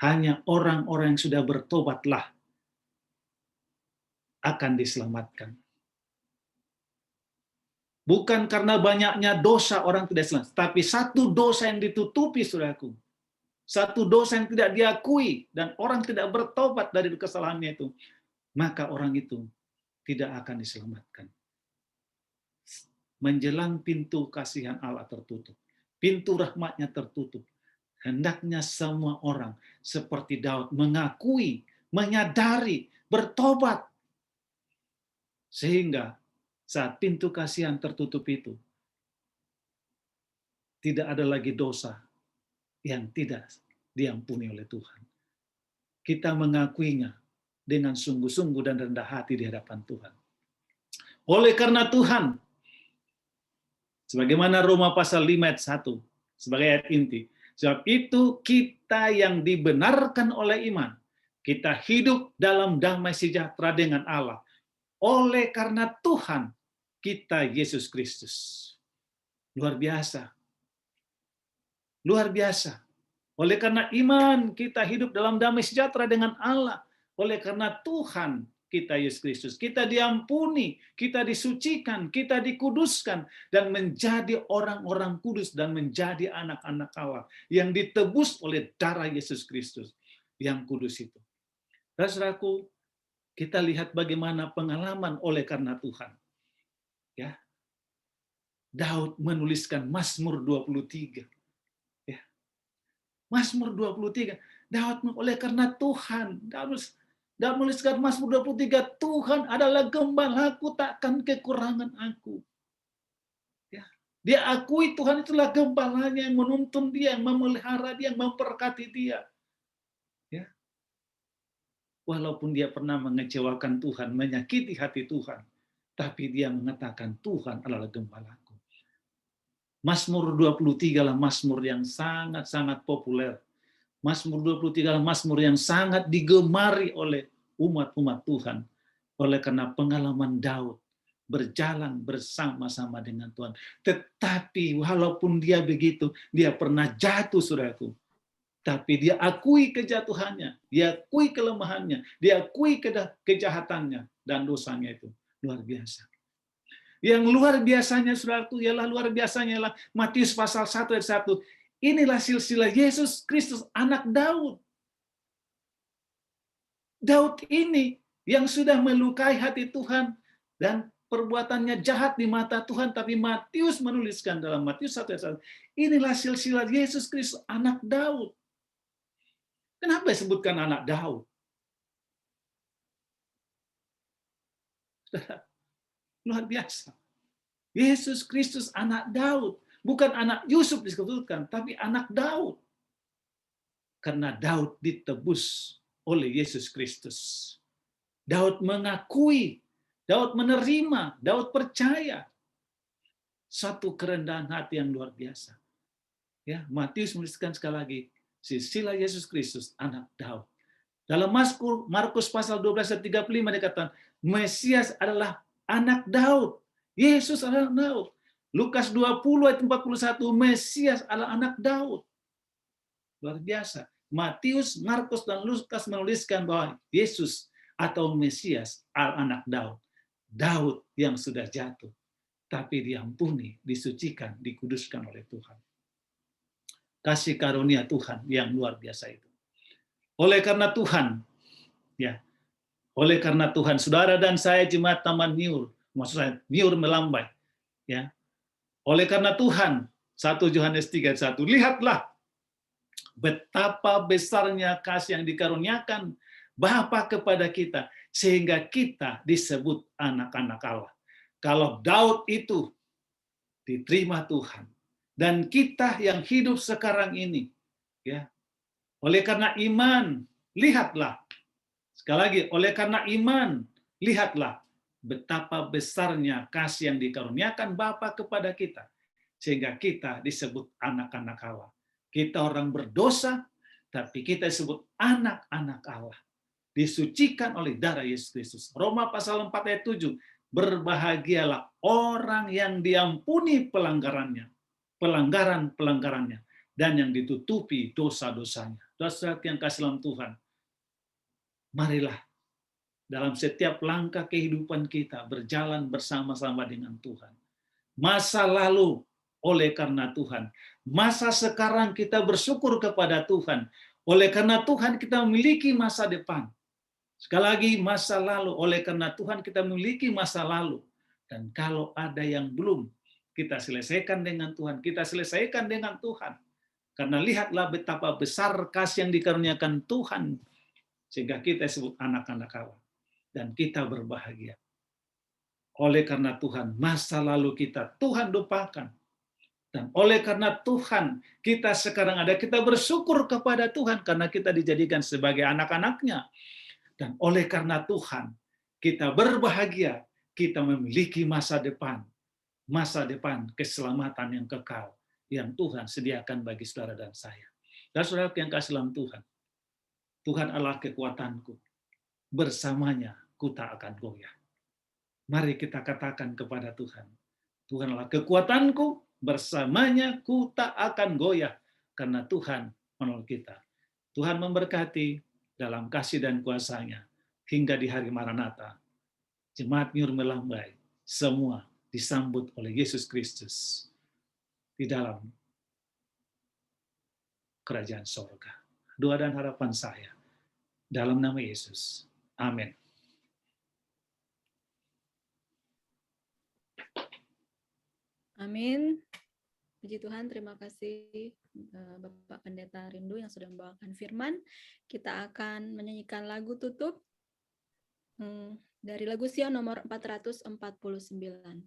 hanya orang-orang yang sudah bertobatlah akan diselamatkan. Bukan karena banyaknya dosa orang tidak selamat, tapi satu dosa yang ditutupi, saudaraku. Satu dosa yang tidak diakui dan orang tidak bertobat dari kesalahannya itu, maka orang itu tidak akan diselamatkan. Menjelang pintu kasihan Allah tertutup, pintu rahmatnya tertutup, hendaknya semua orang seperti Daud mengakui, menyadari, bertobat. Sehingga saat pintu kasihan tertutup itu, tidak ada lagi dosa yang tidak diampuni oleh Tuhan. Kita mengakuinya dengan sungguh-sungguh dan rendah hati di hadapan Tuhan. Oleh karena Tuhan, sebagaimana Roma pasal 5 ayat 1, sebagai ayat inti, sebab itu kita yang dibenarkan oleh iman, kita hidup dalam damai sejahtera dengan Allah, oleh karena Tuhan kita Yesus Kristus. Luar biasa. Luar biasa. Oleh karena iman kita hidup dalam damai sejahtera dengan Allah. Oleh karena Tuhan kita Yesus Kristus. Kita diampuni, kita disucikan, kita dikuduskan, dan menjadi orang-orang kudus dan menjadi anak-anak Allah yang ditebus oleh darah Yesus Kristus yang kudus itu. Saudaraku, kita lihat bagaimana pengalaman oleh karena Tuhan. Ya. Daud menuliskan Mazmur 23. Ya. Mazmur 23. Daud oleh karena Tuhan. Daud menuliskan Mazmur 23, Tuhan adalah gembalaku, takkan kekurangan aku. Ya. Dia akui Tuhan itulah gembalanya yang menuntun dia, yang memelihara dia, yang memberkati dia. Ya. Walaupun dia pernah mengecewakan Tuhan, menyakiti hati Tuhan, tapi dia mengatakan Tuhan adalah gembalaku. Mazmur 23 adalah Mazmur yang sangat-sangat populer. Mazmur 23 adalah Mazmur yang sangat digemari oleh umat-umat Tuhan. Oleh karena pengalaman Daud berjalan bersama-sama dengan Tuhan. Tetapi walaupun dia begitu, dia pernah jatuh, saudaraku. Tapi dia akui kejatuhannya, dia akui kelemahannya, dia akui kejahatannya dan dosanya itu. Luar biasa. Yang luar biasanya, saudaraku, ialah luar biasanya ialah Matius pasal 1 ayat 1. Inilah silsilah Yesus Kristus, anak Daud. Daud ini yang sudah melukai hati Tuhan dan perbuatannya jahat di mata Tuhan, tapi Matius menuliskan dalam Matius 1 ayat 1, inilah silsilah Yesus Kristus, anak Daud. Kenapa disebutkan anak Daud? Saudara, luar biasa. Yesus Kristus anak Daud, bukan anak Yusuf disebutkan, tapi anak Daud. Karena Daud ditebus oleh Yesus Kristus. Daud mengakui, Daud menerima, Daud percaya. Satu kerendahan hati yang luar biasa. Ya, Matius menuliskan sekali lagi, silsilah Yesus Kristus, anak Daud. Dalam Markus pasal 12 ayat 35 dikatakan, Mesias adalah anak Daud. Yesus adalah anak Daud. Lukas 20 ayat 41, Mesias adalah anak Daud. Luar biasa. Matius, Markus, dan Lukas menuliskan bahwa Yesus atau Mesias adalah anak Daud. Daud yang sudah jatuh, tapi diampuni, disucikan, dikuduskan oleh Tuhan. Kasih karunia Tuhan yang luar biasa itu. Oleh karena Tuhan, ya, oleh karena Tuhan, saudara dan saya jemaat Taman Niur, maksud saya Niur Melambai, ya. Oleh karena Tuhan, 1 Yohanes 3:1, lihatlah betapa besarnya kasih yang dikaruniakan Bapa kepada kita, sehingga kita disebut anak-anak Allah. Kalau Daud itu diterima Tuhan, dan kita yang hidup sekarang ini, ya, oleh karena iman, lihatlah, sekali lagi, oleh karena iman, lihatlah betapa besarnya kasih yang dikaruniakan Bapa kepada kita, sehingga kita disebut anak-anak Allah. Kita orang berdosa, tapi kita disebut anak-anak Allah. Disucikan oleh darah Yesus Kristus. Roma pasal 4 ayat 7, berbahagialah orang yang diampuni pelanggaran-pelanggarannya, dan yang ditutupi dosa-dosanya. Saudara yang kasih dalam Tuhan, marilah dalam setiap langkah kehidupan kita berjalan bersama-sama dengan Tuhan. Masa lalu oleh karena Tuhan, masa sekarang kita bersyukur kepada Tuhan, oleh karena Tuhan kita memiliki masa depan. Sekali lagi, masa lalu, oleh karena Tuhan kita memiliki masa lalu. Dan kalau ada yang belum kita selesaikan dengan Tuhan, kita selesaikan dengan Tuhan. Karena lihatlah betapa besar kasih yang dikaruniakan Tuhan, sehingga kita disebut anak-anak Allah. Dan kita berbahagia. Oleh karena Tuhan, masa lalu kita Tuhan lupakan. Dan oleh karena Tuhan, kita sekarang ada, kita bersyukur kepada Tuhan, karena kita dijadikan sebagai anak-anaknya. Dan oleh karena Tuhan, kita berbahagia, kita memiliki masa depan keselamatan yang kekal, yang Tuhan sediakan bagi saudara dan saya. Dan saudara yang kasih dalam Tuhan, Tuhan adalah kekuatanku, bersamanya ku tak akan goyah. Mari kita katakan kepada Tuhan, Tuhan adalah kekuatanku, bersamanya ku tak akan goyah, karena Tuhan menolong kita. Tuhan memberkati dalam kasih dan kuasa-Nya, hingga di hari Maranatha, Jemaat Niur Melambai, semua disambut oleh Yesus Kristus di dalam kerajaan sorga. Doa dan harapan saya, dalam nama Yesus. Amin. Amin. Puji Tuhan, terima kasih Bapak Pendeta Rindu yang sudah membawakan firman. Kita akan menyanyikan lagu tutup dari lagu Sion nomor 449.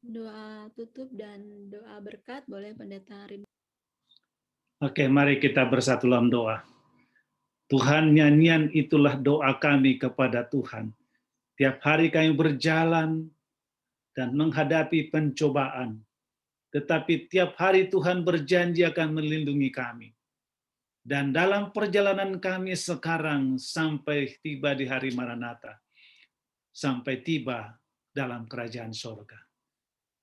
Doa tutup dan doa berkat boleh Pendeta Rindu. Oke, mari kita bersatu dalam doa. Tuhan, nyanyian itulah doa kami kepada Tuhan. Tiap hari kami berjalan dan menghadapi pencobaan. Tetapi tiap hari Tuhan berjanji akan melindungi kami. Dan dalam perjalanan kami sekarang sampai tiba di hari Maranatha, sampai tiba dalam kerajaan sorga.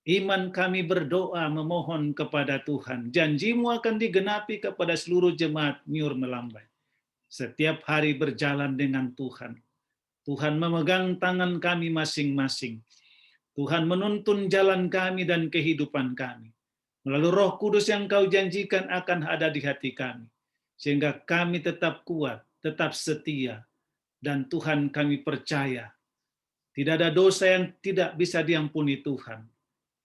Iman kami berdoa memohon kepada Tuhan. Janjimu akan digenapi kepada seluruh jemaat Nyur Melambai. Setiap hari berjalan dengan Tuhan. Tuhan memegang tangan kami masing-masing. Tuhan menuntun jalan kami dan kehidupan kami. Melalui Roh Kudus yang Kau janjikan akan ada di hati kami. Sehingga kami tetap kuat, tetap setia. Dan Tuhan kami percaya. Tidak ada dosa yang tidak bisa diampuni Tuhan.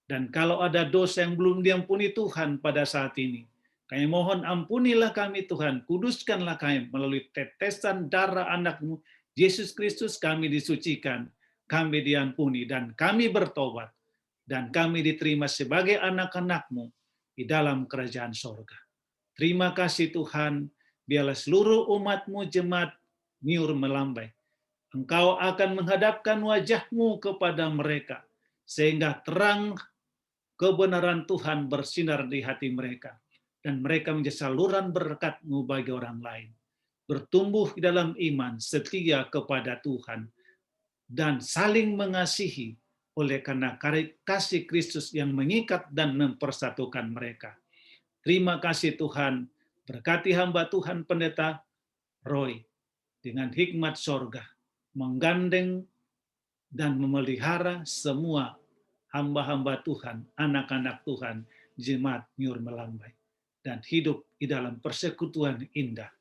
Dan kalau ada dosa yang belum diampuni Tuhan pada saat ini, kami mohon ampunilah kami Tuhan, kuduskanlah kami melalui tetesan darah anak-Mu, Yesus Kristus kami disucikan, kami diampuni, dan kami bertobat, dan kami diterima sebagai anak-anak-Mu di dalam kerajaan sorga. Terima kasih Tuhan, biarlah seluruh umat-Mu jemaat Nyur Melambai, Engkau akan menghadapkan wajah-Mu kepada mereka, sehingga terang kebenaran Tuhan bersinar di hati mereka, dan mereka menjadi saluran berkat-Mu bagi orang lain. Bertumbuh di dalam iman, setia kepada Tuhan, dan saling mengasihi oleh karena kasih Kristus yang mengikat dan mempersatukan mereka. Terima kasih Tuhan, berkati hamba Tuhan Pendeta Roy, dengan hikmat sorga, menggandeng dan memelihara semua hamba-hamba Tuhan, anak-anak Tuhan, jemaat Nyur Melambai, dan hidup di dalam persekutuan indah,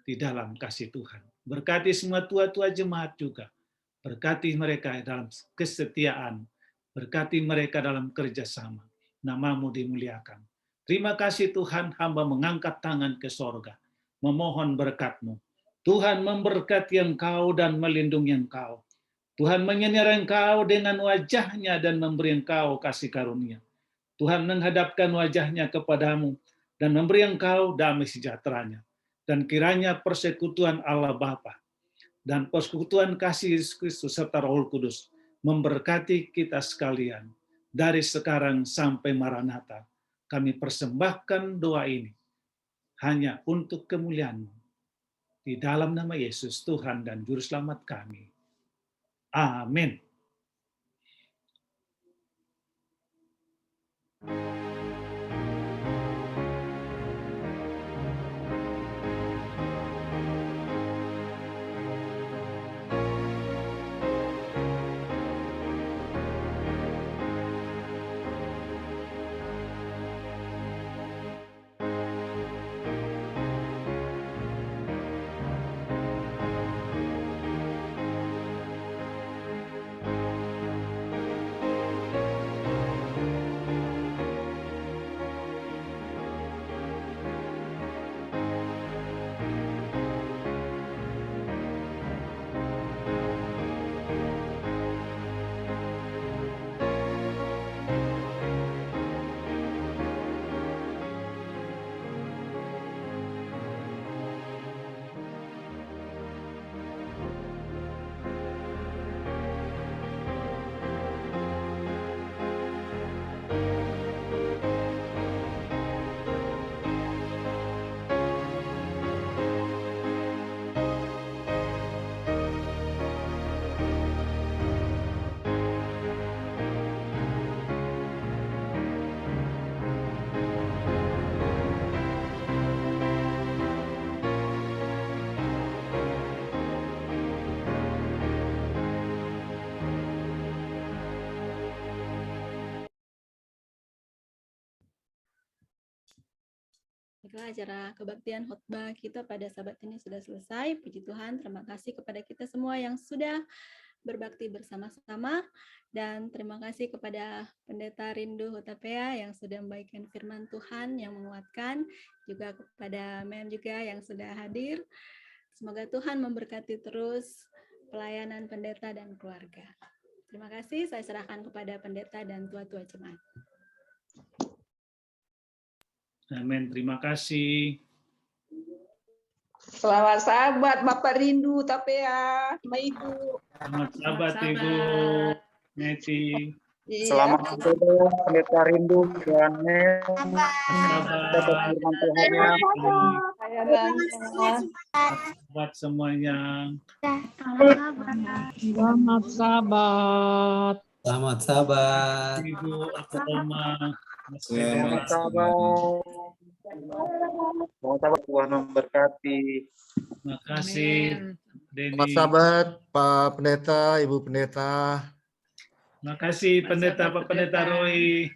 di dalam kasih Tuhan. Berkati semua tua-tua jemaat juga, berkati mereka dalam kesetiaan, berkati mereka dalam kerjasama, nama-Mu dimuliakan. Terima kasih Tuhan, hamba mengangkat tangan ke sorga, memohon berkat-Mu. Tuhan memberkati Engkau dan melindungi Engkau. Tuhan menyinari engkau dengan wajah-Nya dan memberi engkau kasih karunia. Tuhan menghadapkan wajah-Nya kepadamu dan memberi engkau damai sejahtera-Nya. Dan kiranya persekutuan Allah Bapa dan persekutuan kasih Yesus Kristus serta Roh Kudus memberkati kita sekalian dari sekarang sampai Maranatha. Kami persembahkan doa ini hanya untuk kemuliaan-Mu. Di dalam nama Yesus, Tuhan dan Juru Selamat kami. Amin. Baiklah, acara kebaktian khotbah kita pada Sabat ini sudah selesai. Puji Tuhan, terima kasih kepada kita semua yang sudah berbakti bersama-sama. Dan terima kasih kepada Pendeta Rindu Hutapea yang sudah membagikan firman Tuhan yang menguatkan. Juga kepada Mem juga yang sudah hadir. Semoga Tuhan memberkati terus pelayanan pendeta dan keluarga. Terima kasih, saya serahkan kepada pendeta dan tua-tua jemaat. Amin, terima kasih. Selamat sahabat Bapak rindu tapi ya sama Ibu. Selamat sahabat Ibu Neti. Selamat sahabat pendeta rindu Yohanes. Sahabat semuanya. Selamat sahabat. Selamat sahabat. Ibu atau Oma. Selamat sahabat. Selamat sahabat, Tuhan memberkati. Terima kasih, Denny. Selamat sahabat, Pak Pendeta, Ibu Pendeta. Terima kasih Pendeta Pak Pendeta Roy.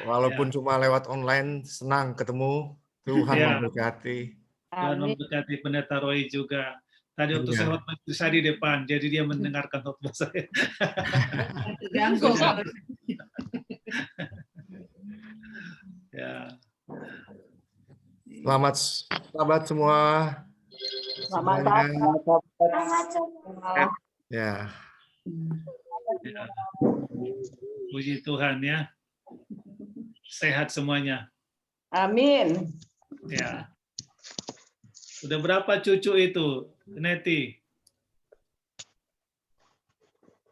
Walaupun cuma lewat online, senang ketemu. Tuhan Ya. memberkati. Tuhan memberkati Pendeta Roy juga. Tadi waktu saya khotbah itu saya di depan, jadi dia mendengarkan khotbah saya. Terganggu. Ya. Selamat sahabat semua. Selamat Semuanya. sahabat. Ya. Ya. Puji Tuhan ya. Sehat semuanya. Amin. Ya. Udah berapa cucu itu, Neti?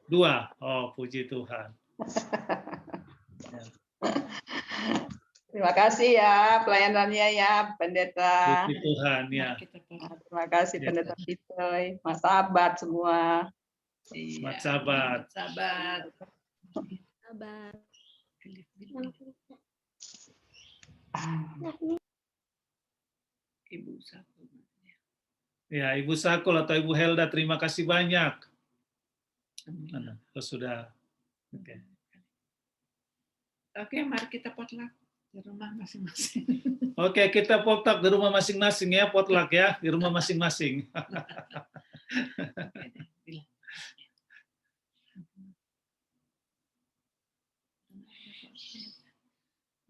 2. Oh, puji Tuhan. Ya. Terima kasih ya pelayanannya ya Pendeta. Puji Tuhan ya. Terima kasih Ya. Pendeta Pitoy, Mas sahabat semua. Selamat sahabat. Sahabat. Sabar. Ibu Sakul. Ya, Ibu Sakul atau Ibu Helda, terima kasih banyak. Mana? Oh, sudah. Oke. Oke, mari kita potluck di rumah masing-masing. Oke, kita potluck di rumah masing-masing ya, potluck ya, di rumah masing-masing.